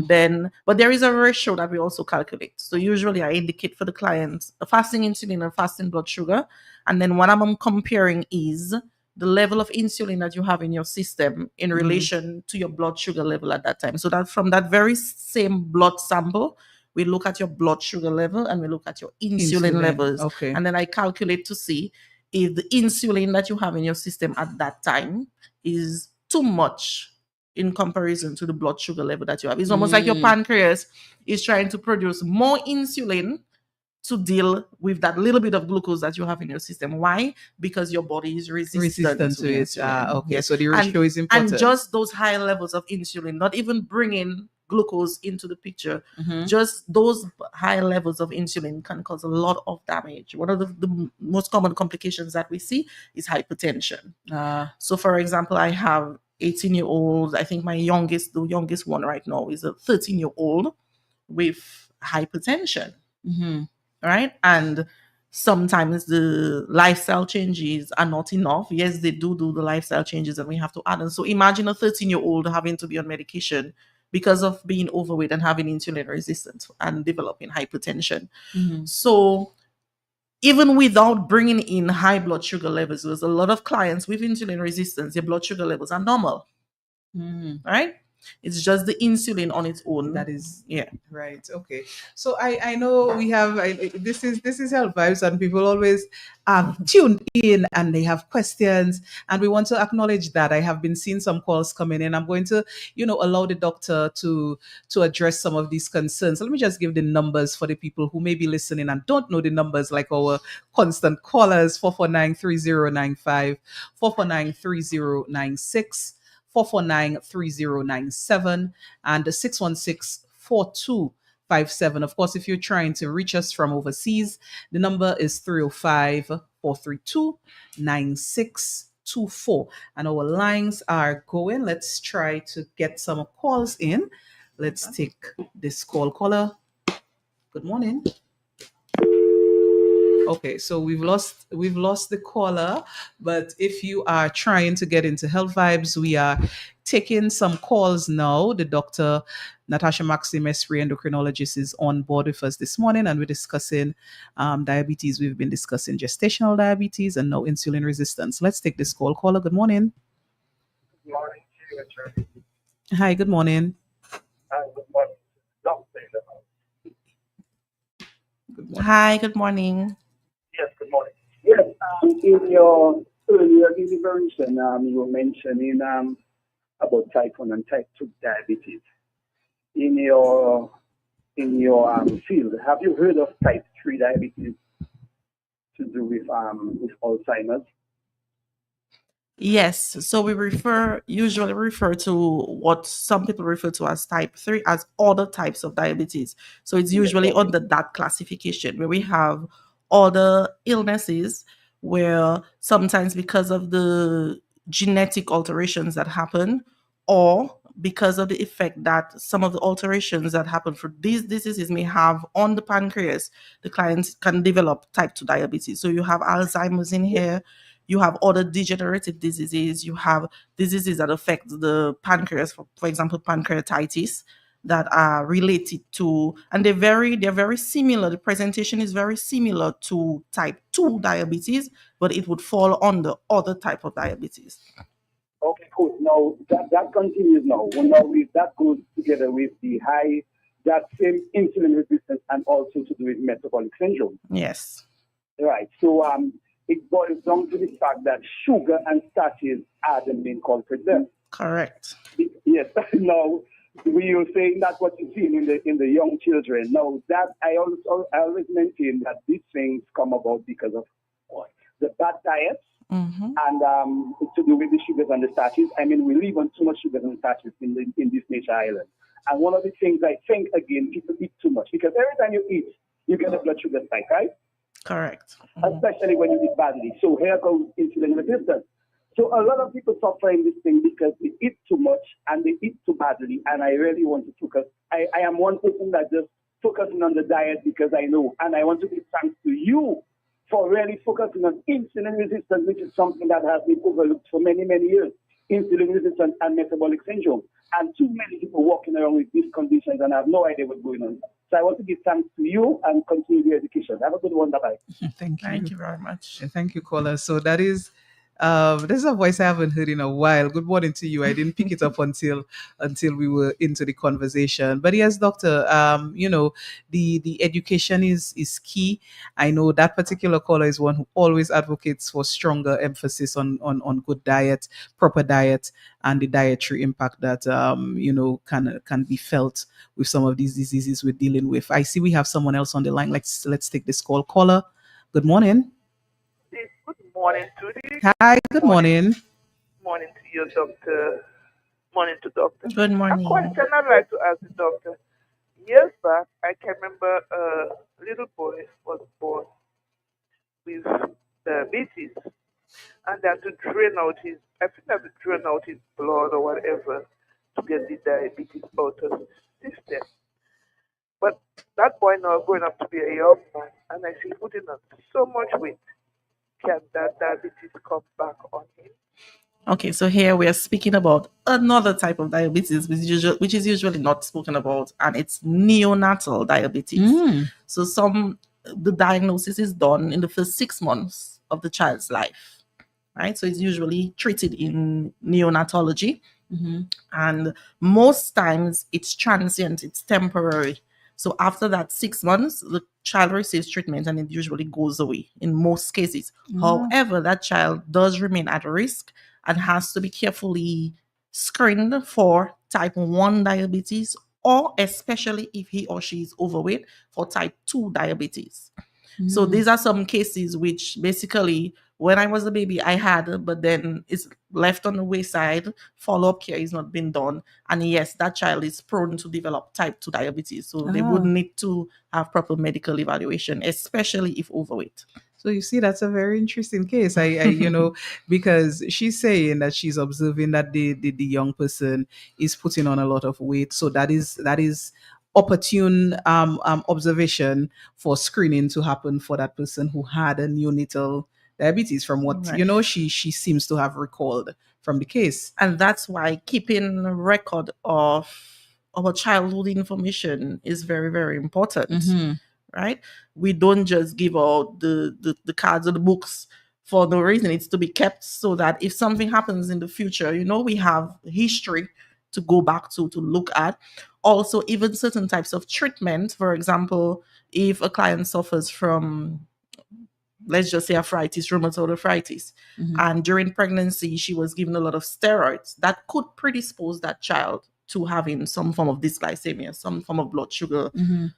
then, but there is a ratio that we also calculate. So usually I indicate for the client a fasting insulin and fasting blood sugar, and then what I'm comparing is the level of insulin that you have in your system in relation to your blood sugar level at that time. So that from that very same blood sample, we look at your blood sugar level and we look at your insulin levels. Okay. And then I calculate to see if the insulin that you have in your system at that time is too much in comparison to the blood sugar level that you have. It's almost like your pancreas is trying to produce more insulin to deal with that little bit of glucose that you have in your system. Why? Because your body is resistant to it. Okay, Yes. so the ratio is important. And just those high levels of insulin, not even bringing glucose into the picture, just those high levels of insulin can cause a lot of damage. One of the most common complications that we see is hypertension. So for example, I have 18-year-old, I think the youngest one right now is a 13-year-old with hypertension. Right? And sometimes the lifestyle changes are not enough. Yes, they do the lifestyle changes and we have to add them. So imagine a 13-year-old having to be on medication because of being overweight and having insulin resistance and developing hypertension. So even without bringing in high blood sugar levels, there's a lot of clients with insulin resistance, their blood sugar levels are normal. Right? It's just the insulin on its own. That is right. Okay. So I know we have this is Health Vibes, and people always tuned in and they have questions, and we want to acknowledge that. I have been seeing some calls coming in. I'm going to allow the doctor to address some of these concerns. So let me just give the numbers for the people who may be listening and don't know the numbers, like our constant callers: 449-3095, 449-3096. 449-3097 and 616-4257. Of course, if you're trying to reach us from overseas, the number is 305-432-9624. And our lines are going. Let's try to get some calls in. Let's take this caller. Good morning. Okay, so we've lost the caller, but if you are trying to get into Health Vibes, we are taking some calls now. The Dr. Natasha Maxim, Esri endocrinologist, is on board with us this morning, and we're discussing diabetes. We've been discussing gestational diabetes and now insulin resistance. Let's take this call. Caller, good morning. Good morning to you, Attorney. Hi, good morning. Good morning. Hi, good morning. Yes, good morning. Yes, in your earlier deliberation, you were mentioning about type 1 and type 2 diabetes. In your field, have you heard of type 3 diabetes to do with Alzheimer's? Yes, so we usually refer to what some people refer to as type 3 as other types of diabetes. So it's Yes, usually okay. under that classification where we have other illnesses where sometimes because of the genetic alterations that happen or because of the effect that some of the alterations that happen for these diseases may have on the pancreas, the clients can develop type 2 diabetes. So you have Alzheimer's in here, you have other degenerative diseases, you have diseases that affect the pancreas, for example, pancreatitis, that are related to, and they're very similar. The presentation is very similar to type 2 diabetes, but it would fall under other type of diabetes. Okay, cool. Now that continues now. Well, now that goes together with that same insulin resistance and also to do with metabolic syndrome. Yes. Right. So it boils down to the fact that sugar and starches are the main culprit there. Correct. Yes. Now we are saying that's what you see in the young children. Now that I always maintain that these things come about because of what? The bad diets. Mm-hmm. And to do with the sugars and the starches. I mean, we live on too much sugars and starches in this nature island. And one of the things I think, again, people eat too much because every time you eat, you get a blood sugar spike, right? Correct. Especially when you eat badly. So here goes insulin resistance. So a lot of people suffer in this thing because they eat too much and they eat too badly. And I really want to focus. I am one person that just focusing on the diet because I know. And I want to give thanks to you for really focusing on insulin resistance, which is something that has been overlooked for many, many years. Insulin resistance and metabolic syndrome. And too many people walking around with these conditions and have no idea what's going on. So I want to give thanks to you and continue the education. Have a good one. Bye-bye. Thank you. Thank you very much. Thank you, caller. So that is this is a voice I haven't heard in a while. Good morning to you. I didn't pick it up until we were into the conversation. But yes, doctor, the education is key. I know that particular caller is one who always advocates for stronger emphasis on good diet, proper diet, and the dietary impact that can be felt with some of these diseases we're dealing with. I see we have someone else on the line. Let's take this call. Caller, good morning. Good morning to you. Hi, good morning. Morning to you, doctor. Morning to doctor. Good morning. A question I'd like to ask the doctor. Years back, I can remember a little boy was born with diabetes, and they had to drain out his blood or whatever to get the diabetes out of his system. But that boy now growing up to be a young man, and I see putting on so much weight. Can that diabetes come back on him? Okay, so here we are speaking about another type of diabetes, which is usually not spoken about, and it's neonatal diabetes. So the diagnosis is done in the first 6 months of the child's life, right? So it's usually treated in neonatology, and most times it's transient, it's temporary. So after that 6 months, the child receives treatment and it usually goes away in most cases. However, that child does remain at risk and has to be carefully screened for type 1 diabetes, or especially if he or she is overweight, for type 2 diabetes. So these are some cases which basically, when I was a baby, I had, but then it's left on the wayside. Follow-up care is not being done. And yes, that child is prone to develop type 2 diabetes. So they would need to have proper medical evaluation, especially if overweight. So you see, that's a very interesting case. I because she's saying that she's observing that the young person is putting on a lot of weight. So that is opportune observation for screening to happen for that person who had a neonatal diabetes, from what she seems to have recalled from the case. And that's why keeping record of our childhood information is very, very important. Right? We don't just give out the cards or the books for no reason. It's to be kept so that if something happens in the future, we have history to go back to look at. Also, even certain types of treatment, for example, if a client suffers from let's just say arthritis, rheumatoid arthritis. Mhm. And during pregnancy, she was given a lot of steroids that could predispose that child to having some form of dysglycemia, some form of blood sugar Mhm.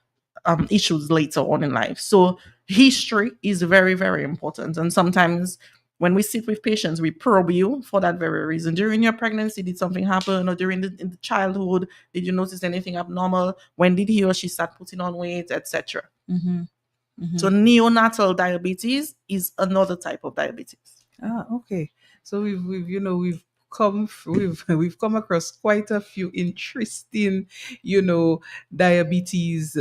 issues later on in life. So history is very, very important. And sometimes when we sit with patients, we probe you for that very reason. During your pregnancy, did something happen? Or during in the childhood, did you notice anything abnormal? When did he or she start putting on weight, etc.? Mhm. Mhm. So neonatal diabetes is another type of diabetes. Okay. So we've we've come across quite a few interesting, diabetes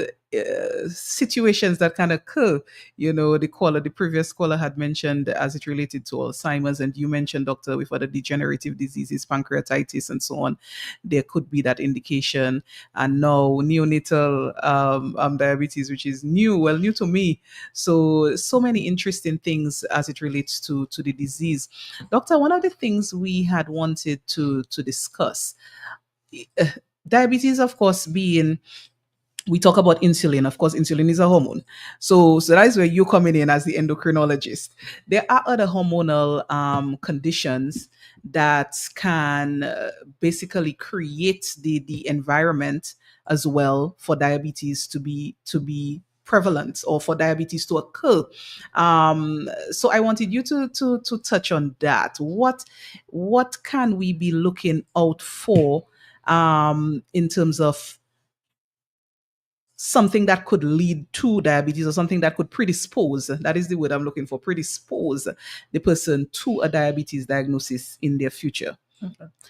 situations that can occur. The previous caller had mentioned as it related to Alzheimer's, and you mentioned, doctor, with other degenerative diseases, pancreatitis, and so on. There could be that indication, and now neonatal diabetes, which is new to me. So many interesting things as it relates to the disease. Doctor, one of the things we had wanted to discuss, uh, diabetes, of course, being, we talk about insulin. Of course, insulin is a hormone. So that's where you coming in as the endocrinologist. There are other hormonal conditions that can basically create the environment as well for diabetes to be prevalent, or for diabetes to occur. So I wanted you to touch on that. What can we be looking out for in terms of something that could lead to diabetes, or something that could predispose, that is the word I'm looking for, predispose the person to a diabetes diagnosis in their future?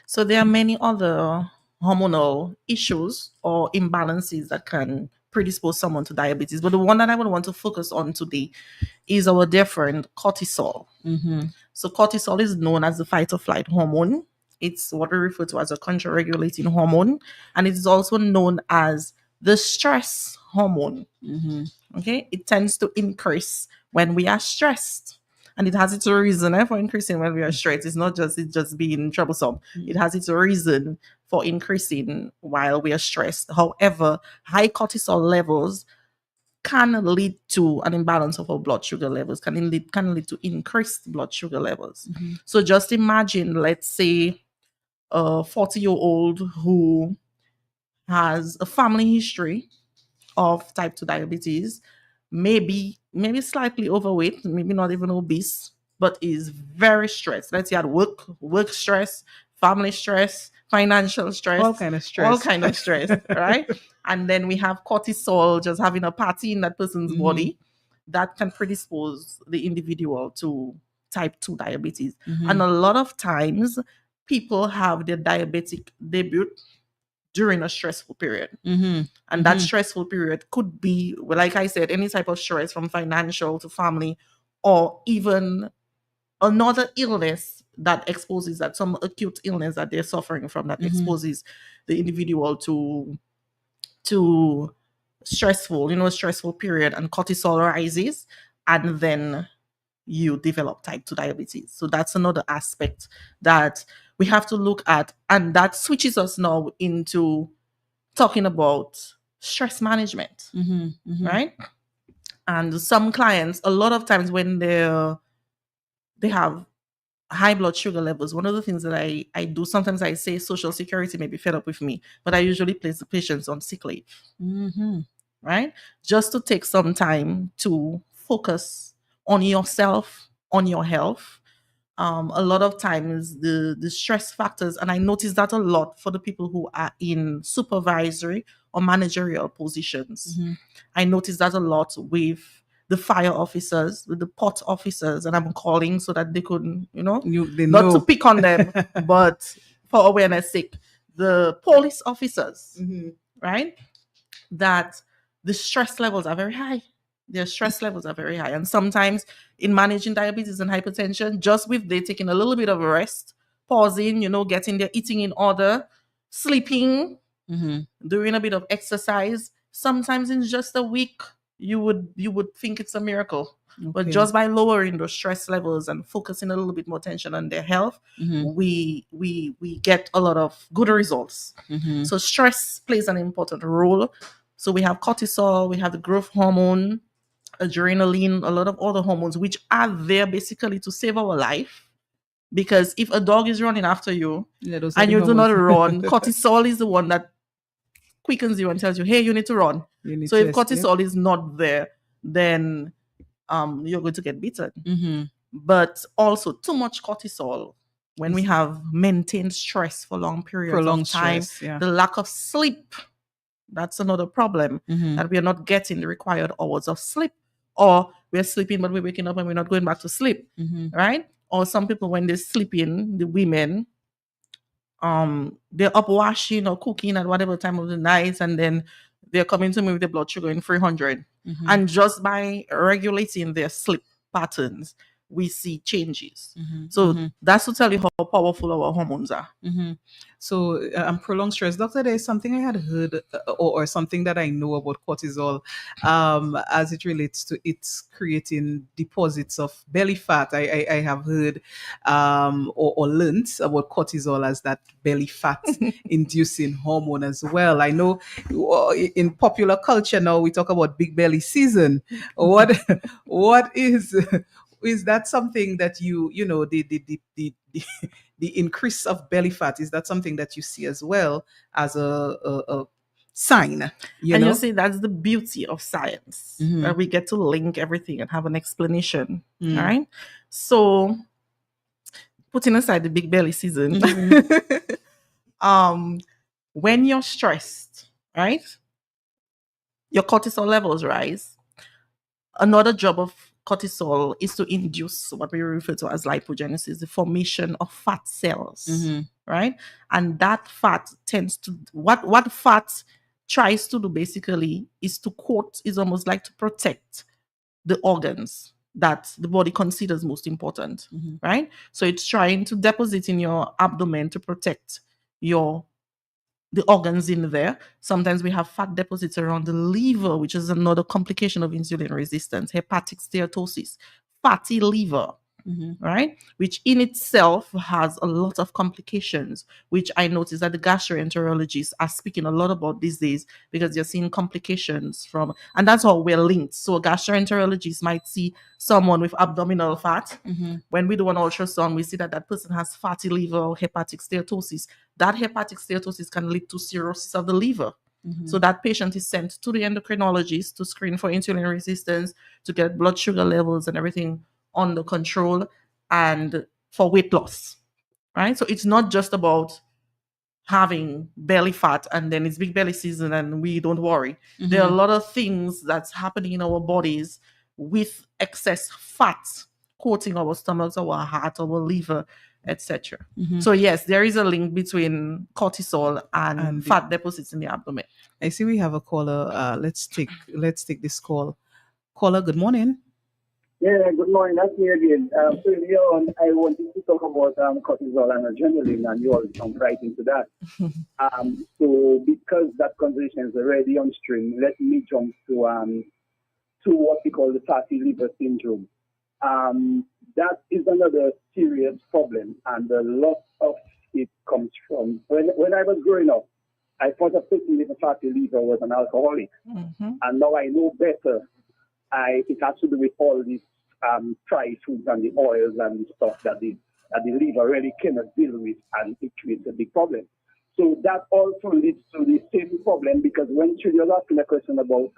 So there are many other hormonal issues or imbalances that can predispose someone to diabetes. But the one that I would want to focus on today is our dear friend cortisol. Mm-hmm. So cortisol is known as the fight or flight hormone. It's what we refer to as a contra-regulating hormone. And it is also known as the stress hormone. Mm-hmm. Okay, it tends to increase when we are stressed, and it has its reason for increasing when we are stressed. It's not just being troublesome. It has its reason for increasing while we are stressed. However, high cortisol levels can lead to an imbalance of our blood sugar levels, can lead to increased blood sugar levels. Mm-hmm. So just imagine, let's say, a 40-year-old who has a family history of type 2 diabetes, maybe slightly overweight, maybe not even obese, but is very stressed. Let's say at work stress, family stress, financial stress, All kind of stress. right? And then we have cortisol just having a party in that person's Mhm. body that can predispose the individual to type 2 diabetes. Mhm. And a lot of times people have their diabetic debut during a stressful period. Mhm. And that stressful period could be, well, like I said, any type of stress, from financial to family, or even another illness that exposes that, some acute illness that they're suffering from, that exposes the individual to stressful period, and cortisol rises, and then you develop type 2 diabetes. So that's another aspect that we have to look at, and that switches us now into talking about stress management, Mhm. Mhm. right? And some clients, a lot of times when they have high blood sugar levels, one of the things that I do, sometimes I say Social Security may be fed up with me, but I usually place the patients on sick leave, Mhm. right? Just to take some time to focus on yourself, on your health. A lot of times the stress factors, and I notice that a lot for the people who are in supervisory or managerial positions. Mhm. I notice that a lot with the fire officers, with the port officers, and I'm calling so that they could, They not know. to pick on them, but for awareness sake, the police officers, Mhm. right? That the stress levels are very high. Their stress levels are very high. And sometimes in managing diabetes and hypertension, just with they taking a little bit of a rest, pausing, getting their eating in order, sleeping, Mhm. doing a bit of exercise, sometimes in just a week, you would think it's a miracle. But Okay. just by lowering those stress levels and focusing a little bit more attention on their health, Mhm. we get a lot of good results. Mhm. So stress plays an important role. So we have cortisol, we have the growth hormone, adrenaline, a lot of other hormones, which are there basically to save our life. Because if a dog is running after you those are and the you do not hormones. run, cortisol is the one that quickens you and tells you, hey, you need to run. You need So to if escape. cortisol is not there, then you're going to get beaten. Mm-hmm. But also too much cortisol, when we have maintained stress for long periods Prolonged of time, stress, yeah. the lack of sleep, that's another problem, Mm-hmm. that we are not getting the required hours of sleep, or we're sleeping but we're waking up and we're not going back to sleep, Mm-hmm. right? Or some people, when they're sleeping, the women, they're up washing or cooking at whatever time of the night, and then they're coming to me with their blood sugar in 300. Mm-hmm. And just by regulating their sleep patterns, we see changes. Mm-hmm. So Mm-hmm. that's to tell you how powerful our hormones are. Mm-hmm. So prolonged stress, doctor, there's something I had heard or something that I know about cortisol as it relates to its creating deposits of belly fat. I have heard or learned about cortisol as that belly fat inducing hormone as well. I know in popular culture now we talk about big belly season. What is that something that you know the increase of belly fat, is that something that you see as well as a sign? You see, that's the beauty of science, Mhm. that we get to link everything and have an explanation. Mm. All right. So, putting aside the big belly season, when you're stressed, right, your cortisol levels rise. Another job of cortisol is to induce what we refer to as lipogenesis, the formation of fat cells, Mhm. right? And that fat tends to, what fat tries to do basically is to coat, is almost like to protect the organs that the body considers most important, Mhm. right? So it's trying to deposit in your abdomen to protect the organs in there. Sometimes we have fat deposits around the liver, which is another complication of insulin resistance, hepatic steatosis, fatty liver, Mhm. right? Which in itself has a lot of complications, which I notice that the gastroenterologists are speaking a lot about these days, because they're seeing complications from, and that's how we're linked. So gastroenterologists might see someone with abdominal fat. Mhm. When we do an ultrasound, we see that that person has fatty liver or hepatic steatosis. That hepatic steatosis can lead to cirrhosis of the liver. Mhm. So that patient is sent to the endocrinologist to screen for insulin resistance, to get blood sugar levels and everything under control, and for weight loss, right? So it's not just about having belly fat and then it's big belly season and we don't worry. There are a lot of things that's happening in our bodies with excess fat coating our stomachs, our heart, our liver, etc. Mhm. So yes, there is a link between cortisol and And the- fat deposits in the abdomen. I see we have a caller. Let's take this call. Caller, good morning. Yeah, good morning. That's me again. So earlier on, I wanted to talk about cortisol and adrenaline, and you all jump right into that. So because that conversation is already on stream, let me jump to what we call the fatty liver syndrome. That is another serious problem, and a lot of it comes from when I was growing up. I thought a person with a fatty liver was an alcoholic, and now I know better. It has to do with all these fried foods and the oils and the stuff that the liver really cannot deal with, and it creates a big problem. So that also leads to the same problem, because when Julia was asking a question about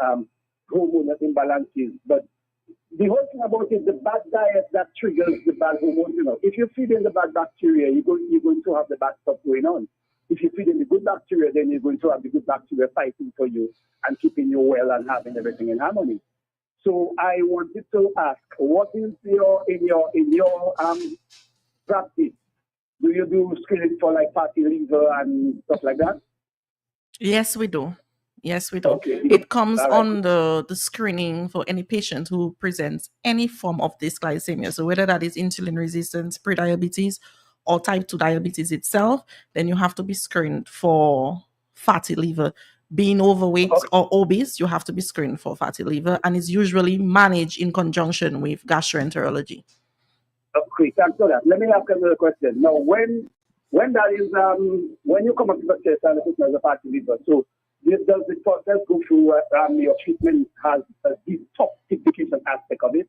hormonal imbalances, but the whole thing about it, the bad diet that triggers the bad hormones. If you feed in the bad bacteria, you're going to have the bad stuff going on. If you feed in the good bacteria, then you're going to have the good bacteria fighting for you and keeping you well and having everything in harmony. So I wanted to ask, what is in your practice? Do you do screening for like fatty liver and stuff like that? Yes, we do. Yes, we do. Okay. It comes All right. on the screening for any patient who presents any form of dysglycemia. So whether that is insulin resistance, prediabetes, or type 2 diabetes itself, then you have to be screened for fatty liver. Being overweight or obese, you have to be screened for fatty liver, and it's usually managed in conjunction with gastroenterology. Okay, thanks for that. Let me ask another question. Now, when that is when you come up to the test and the person has a fatty liver, so Does the process go through your treatment has a detoxification aspect of it?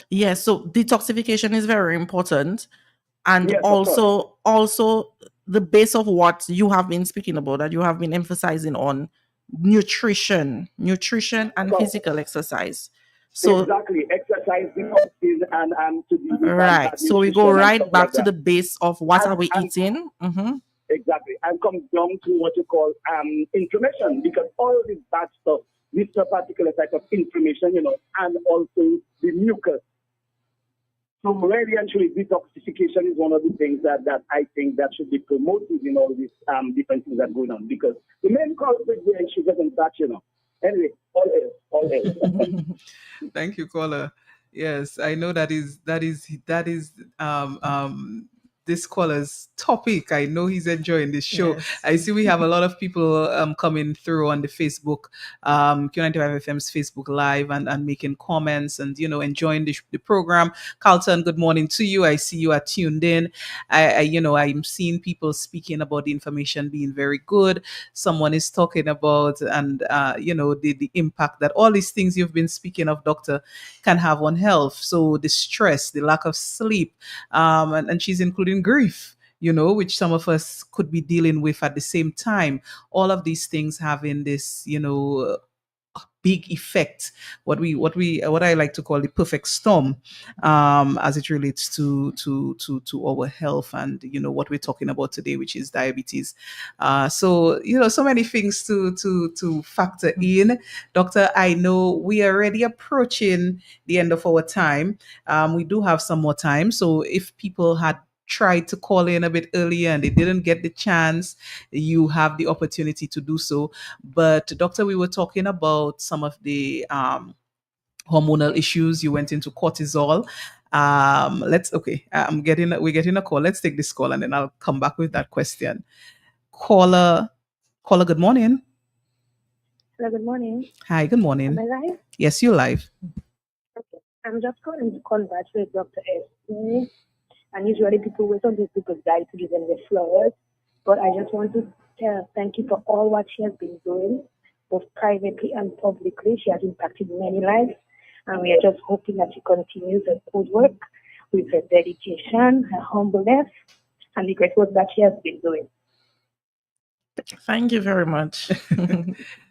Yes, so detoxification is very important. And Yes, of course. also the base of what you have been speaking about, that you have been emphasizing on nutrition and So, physical exercise. So exactly. Exercise, detoxing, and to do with right. bad So we go nutrition and right stuff back like to that. the base of what are we And eating. exactly. And comes down to what you call inflammation, because all this bad stuff, this particular type of inflammation, and also the mucus. So really and truly, detoxification is one of the things that I think that should be promoted in all these different things that are going on, because the main culprit there is sugar and fat. Anyway, all else. Thank you, caller. Yes, I know that is this caller's topic. I know he's enjoying this show. Yes. I see we have a lot of people coming through on the Facebook, Q95 FM's Facebook Live, and making comments and enjoying the program. Carlton, good morning to you. I see you are tuned in. I'm seeing people speaking about the information being very good. Someone is talking about and the impact that all these things you've been speaking of, doctor, can have on health. So the stress, the lack of sleep, and she's including grief, which some of us could be dealing with at the same time. All of these things having this, big effect, what I like to call the perfect storm, as it relates to our health and what we're talking about today, which is diabetes. So so many things to factor in. Doctor, I know we are already approaching the end of our time. We do have some more time, so if people had tried to call in a bit earlier and they didn't get the chance, you have the opportunity to do so. But doctor, we were talking about some of the hormonal issues. You went into cortisol. We're getting a call. Let's take this call and then I'll come back with that question. Caller, good morning. Hello, good morning. Hi, good morning. Am I live? Yes, you're live. Okay. I'm just calling to congratulate Dr. S. And usually people wait until people die to give them their flowers. But I just want to thank you for all what she has been doing, both privately and publicly. She has impacted many lives. And we are just hoping that she continues her good work with her dedication, her humbleness, and the great work that she has been doing. Thank you very much.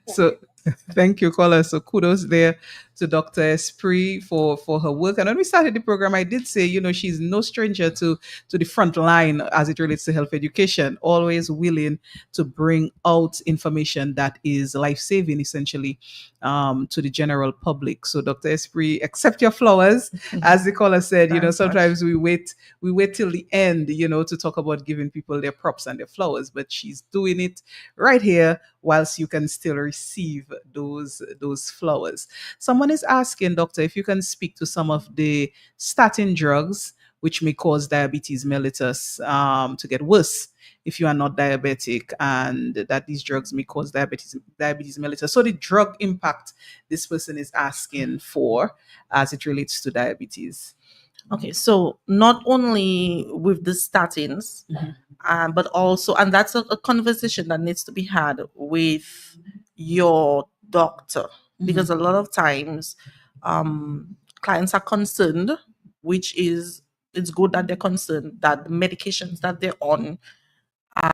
So thank you, caller. So kudos there to Dr. Esprit for her work. And when we started the program, I did say, she's no stranger to the front line as it relates to health education, always willing to bring out information that is life-saving, essentially, to the general public. So Dr. Esprit, accept your flowers. As the caller said, Thanks sometimes we wait till the end, to talk about giving people their props and their flowers, but she's doing it right here whilst you can still receive those flowers. Someone is asking, doctor, if you can speak to some of the statin drugs which may cause diabetes mellitus to get worse if you are not diabetic, and that these drugs may cause diabetes mellitus. So the drug impact this person is asking for as it relates to diabetes. Okay, so not only with the statins, but also, and that's a conversation that needs to be had with your doctor, because a lot of times clients are concerned, which is, it's good that they're concerned that the medications that they're on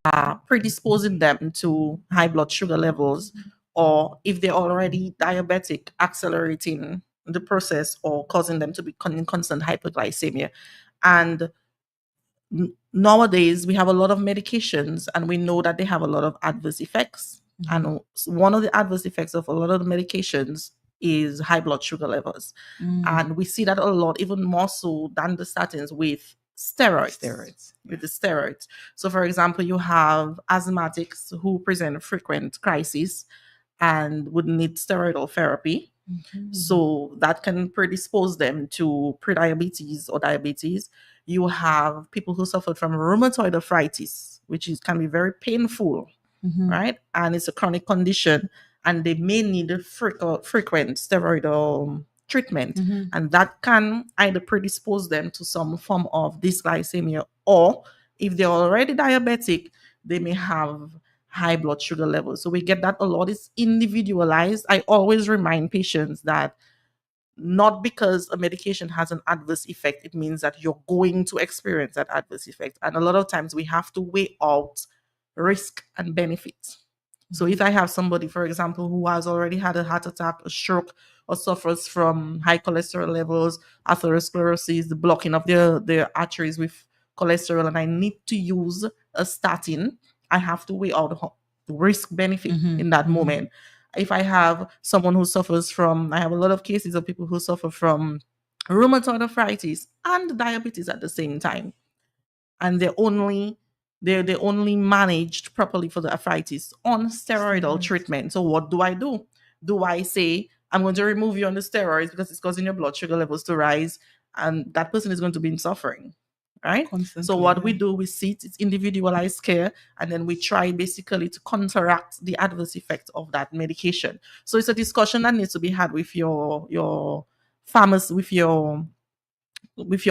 are predisposing them to high blood sugar levels, or if they're already diabetic, accelerating the process or causing them to be in constant hyperglycemia. And nowadays we have a lot of medications and we know that they have a lot of adverse effects. And one of the adverse effects of a lot of the medications is high blood sugar levels. And we see that a lot, even more so than the statins, with steroids. With the steroids. So for example, you have asthmatics who present frequent crises and would need steroidal therapy. So that can predispose them to prediabetes or diabetes. You have people who suffer from rheumatoid arthritis, which can be very painful, right? And it's a chronic condition, and they may need a frequent steroidal treatment, and that can either predispose them to some form of dysglycemia, or if they're already diabetic, they may have high blood sugar levels. So we get that a lot. It's individualized. I always remind patients that not because a medication has an adverse effect, it means that you're going to experience that adverse effect. And a lot of times we have to weigh out risk and benefits. So if I have somebody, for example, who has already had a heart attack, a stroke, or suffers from high cholesterol levels, atherosclerosis, the blocking of their arteries with cholesterol, and I need to use a statin, I have to weigh out the risk benefit in that moment. If I have someone who suffers from, I have a lot of cases of people who suffer from rheumatoid arthritis and diabetes at the same time, and they're only managed properly for the arthritis on steroidal treatment. So what do? Do I say I'm going to remove you on the steroids because it's causing your blood sugar levels to rise, and that person is going to be in suffering, right? So what we do, we sit, it's individualized care, and then we try basically to counteract the adverse effect of that medication. So it's a discussion that needs to be had with your pharmacist, with your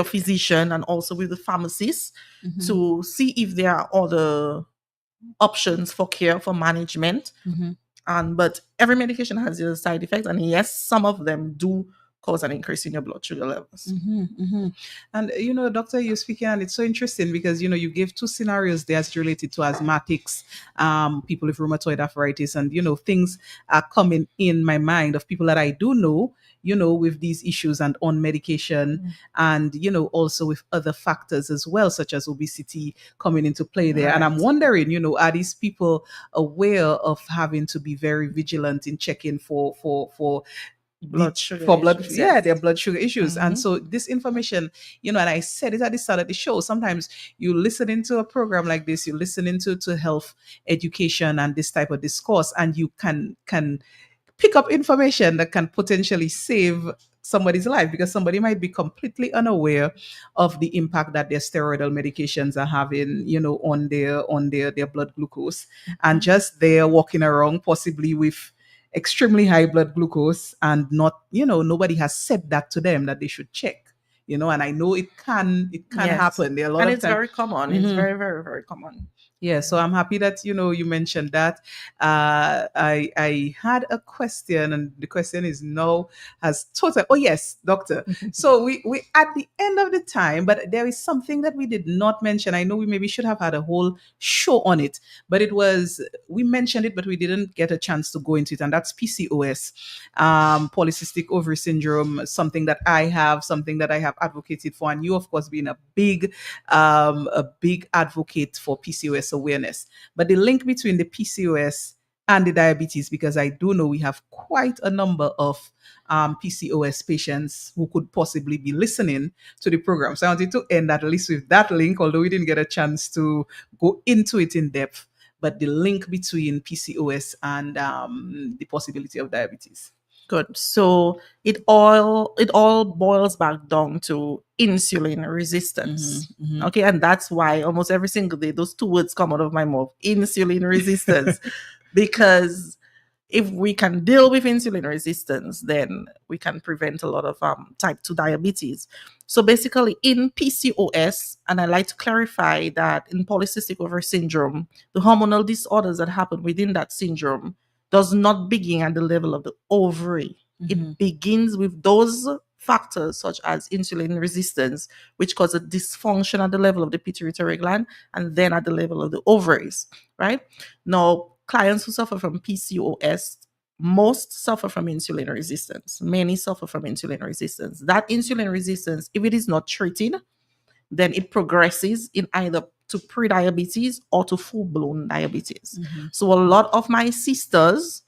physician, and also with the pharmacist to see if there are other options for care, for management. But every medication has their side effects, and yes, some of them do cause an increase in your blood sugar levels. And doctor, you're speaking, and it's so interesting because you gave two scenarios there as related to asthmatics, people with rheumatoid arthritis, and things are coming in my mind of people that I do know, with these issues and on medication, and also with other factors as well, such as obesity coming into play there. And I'm wondering, are these people aware of having to be very vigilant in checking for blood sugar issues, their blood sugar issues. And so this information, and I said it at the start of the show, sometimes you listen into a program like this, you listen into health education and this type of discourse, and you can pick up information that can potentially save somebody's life, because somebody might be completely unaware of the impact that their steroidal medications are having, on their blood glucose, and just they're walking around possibly with extremely high blood glucose, and not, nobody has said that to them that they should check, and I know it can happen. There are a lot and of it's time- very common. It's very, very, very common. Yeah, so I'm happy that you mentioned that. I had a question, and the question is now has total. Oh yes, doctor. So we at the end of the time, but there is something that we did not mention. I know we maybe should have had a whole show on it, but we mentioned it, but we didn't get a chance to go into it, and that's PCOS, polycystic ovary syndrome. Something that I have advocated for, and you, of course, being a big advocate for PCOS awareness. But the link between the PCOS and the diabetes, because I do know we have quite a number of PCOS patients who could possibly be listening to the program. So I wanted to end at least with that link, although we didn't get a chance to go into it in depth, but the link between PCOS and the possibility of diabetes. Good. So it all boils back down to insulin resistance. Okay, and that's why almost every single day those two words come out of my mouth: insulin resistance. Because if we can deal with insulin resistance, then we can prevent a lot of type 2 diabetes. So basically in PCOS, and I like to clarify that in polycystic ovary syndrome, the hormonal disorders that happen within that syndrome does not begin at the level of the ovary. It begins with those factors such as insulin resistance, which cause a dysfunction at the level of the pituitary gland, and then at the level of the ovaries, right? Now, clients who suffer from PCOS, most suffer from insulin resistance. Many suffer from insulin resistance. That insulin resistance, if it is not treated, then it progresses in either to pre-diabetes or to full-blown diabetes. So a lot of my sisters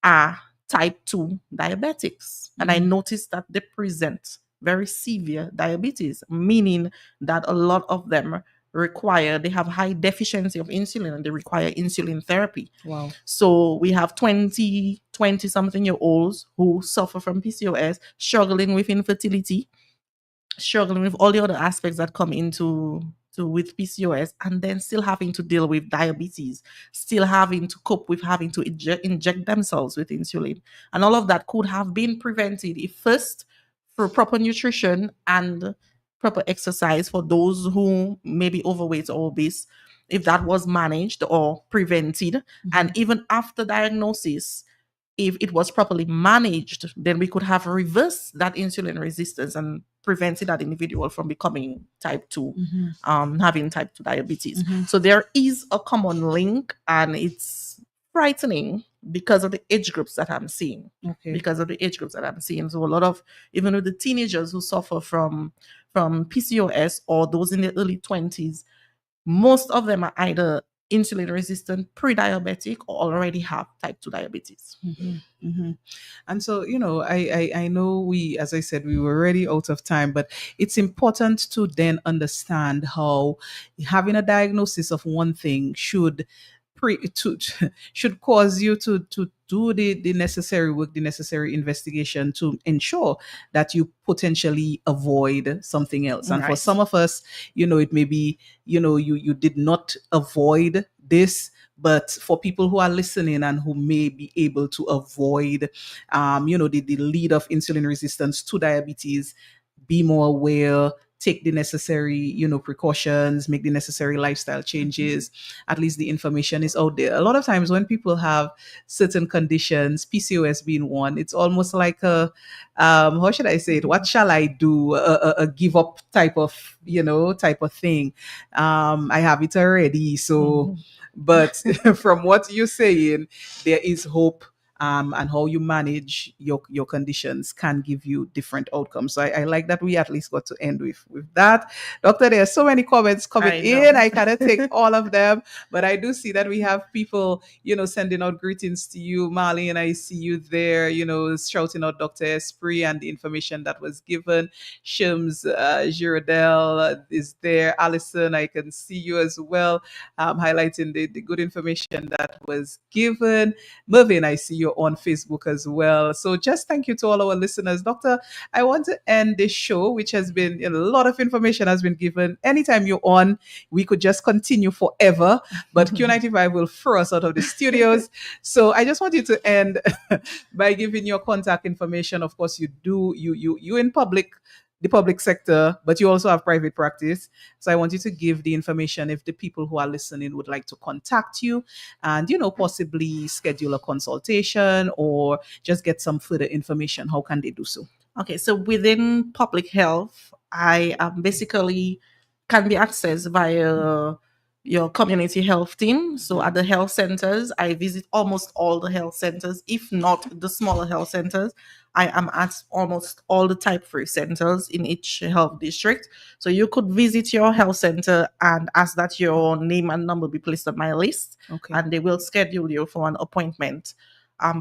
are type 2 diabetics, and I noticed that they present very severe diabetes, meaning that a lot of them they have high deficiency of insulin, and they require insulin therapy. Wow. So we have 20 something year olds who suffer from PCOS, struggling with infertility, struggling with all the other aspects that come into with PCOS, and then still having to deal with diabetes, still having to cope with having to inject themselves with insulin. And all of that could have been prevented if first, through proper nutrition and proper exercise for those who may be overweight or obese, if that was managed or prevented, and even after diagnosis, if it was properly managed, then we could have reversed that insulin resistance and prevented that individual from becoming type 2, having type 2 diabetes. So there is a common link, and it's frightening because of the age groups that I'm seeing. So a lot of, even with the teenagers who suffer from PCOS or those in the early 20s, most of them are either insulin resistant, pre-diabetic, or already have type 2 diabetes. And so, I know we, as I said, we were already out of time, but it's important to then understand how having a diagnosis of one thing should cause you to do the necessary work, the necessary investigation to ensure that you potentially avoid something else. And for Right. some of us, it may be, you did not avoid this, but for people who are listening and who may be able to avoid, the lead of insulin resistance to diabetes, be more aware, take the necessary, precautions, make the necessary lifestyle changes. At least the information is out there. A lot of times when people have certain conditions, PCOS being one, it's almost like a, how should I say it? What shall I do? A give up type of thing. I have it already. So, but from what you're saying, there is hope. And how you manage your conditions can give you different outcomes. So I like that we at least got to end with that. Doctor, there are so many comments coming I know. in. I cannot take all of them, but I do see that we have people, sending out greetings to you. Marley, and I see you there, shouting out Dr. Esprit and the information that was given. Shims Girodel is there. Alison, I can see you as well, highlighting the good information that was given. Mervyn, I see you on Facebook as well. So just thank you to all our listeners. Doctor, I want to end this show, which has been a lot of information has been given. Anytime you're on, we could just continue forever, but Q95 will throw us out of the studios. So I just want you to end by giving your contact information. Of course, you in the public sector, but you also have private practice. So I want you to give the information if the people who are listening would like to contact you and, possibly schedule a consultation or just get some further information. How can they do so? Okay, so within public health, I basically can be accessed via your community health team. So at the health centers, I visit almost all the health centers, if not the smaller health centers. I am at almost all the type 3 centers in each health district. So you could visit your health center and ask that your name and number be placed on my list, Okay. and they will schedule you for an appointment.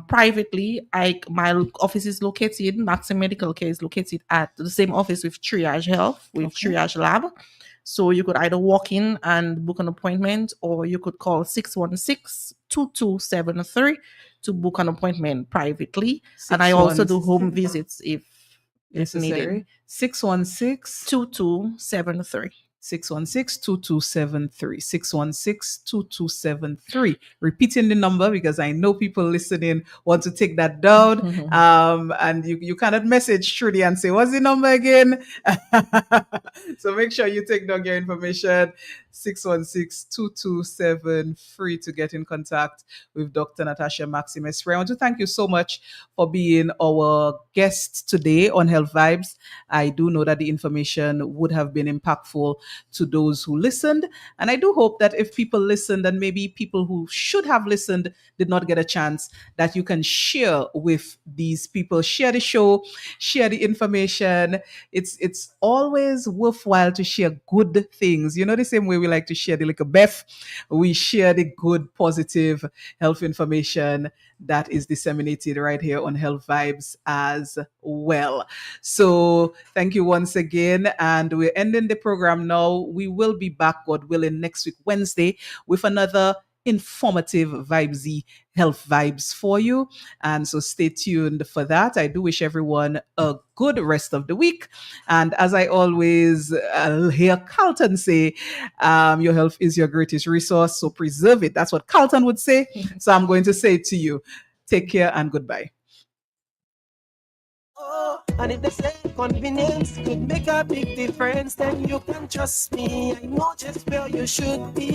Privately, my office is located, Maxim Medical Care is located at the same office with Triage Health, with Okay. Triage Lab. So you could either walk in and book an appointment, or you could call 616-2273 to book an appointment privately. And I also do home visits if necessary. needed. 616 2273. 616-2273. 616-2273. Repeating the number because I know people listening want to take that down. And you cannot message Trudy and say, what's the number again? So make sure you take down your information. 616-2273 to get in contact with Dr. Natasha Maxim Esprit. I want to thank you so much for being our guest today on Health Vibes. I do know that the information would have been impactful to those who listened. And I do hope that if people listened and maybe people who should have listened did not get a chance, that you can share with these people, share the show, share the information. It's always worthwhile to share good things. The same way we like to share the little Beth, we share the good, positive health information that is disseminated right here on Health Vibes as well. So thank you once again. And we're ending the program now. We will be back, God willing, next week, Wednesday, with another informative vibesy health vibes for you. And so stay tuned for that. I do wish everyone a good rest of the week. And as I always hear Carlton say, your health is your greatest resource, so preserve it. That's what Carlton would say. So I'm going to say it to you. Take care and goodbye. Oh, and if they say convenience could make a big difference, then you can trust me. I know just where you should be.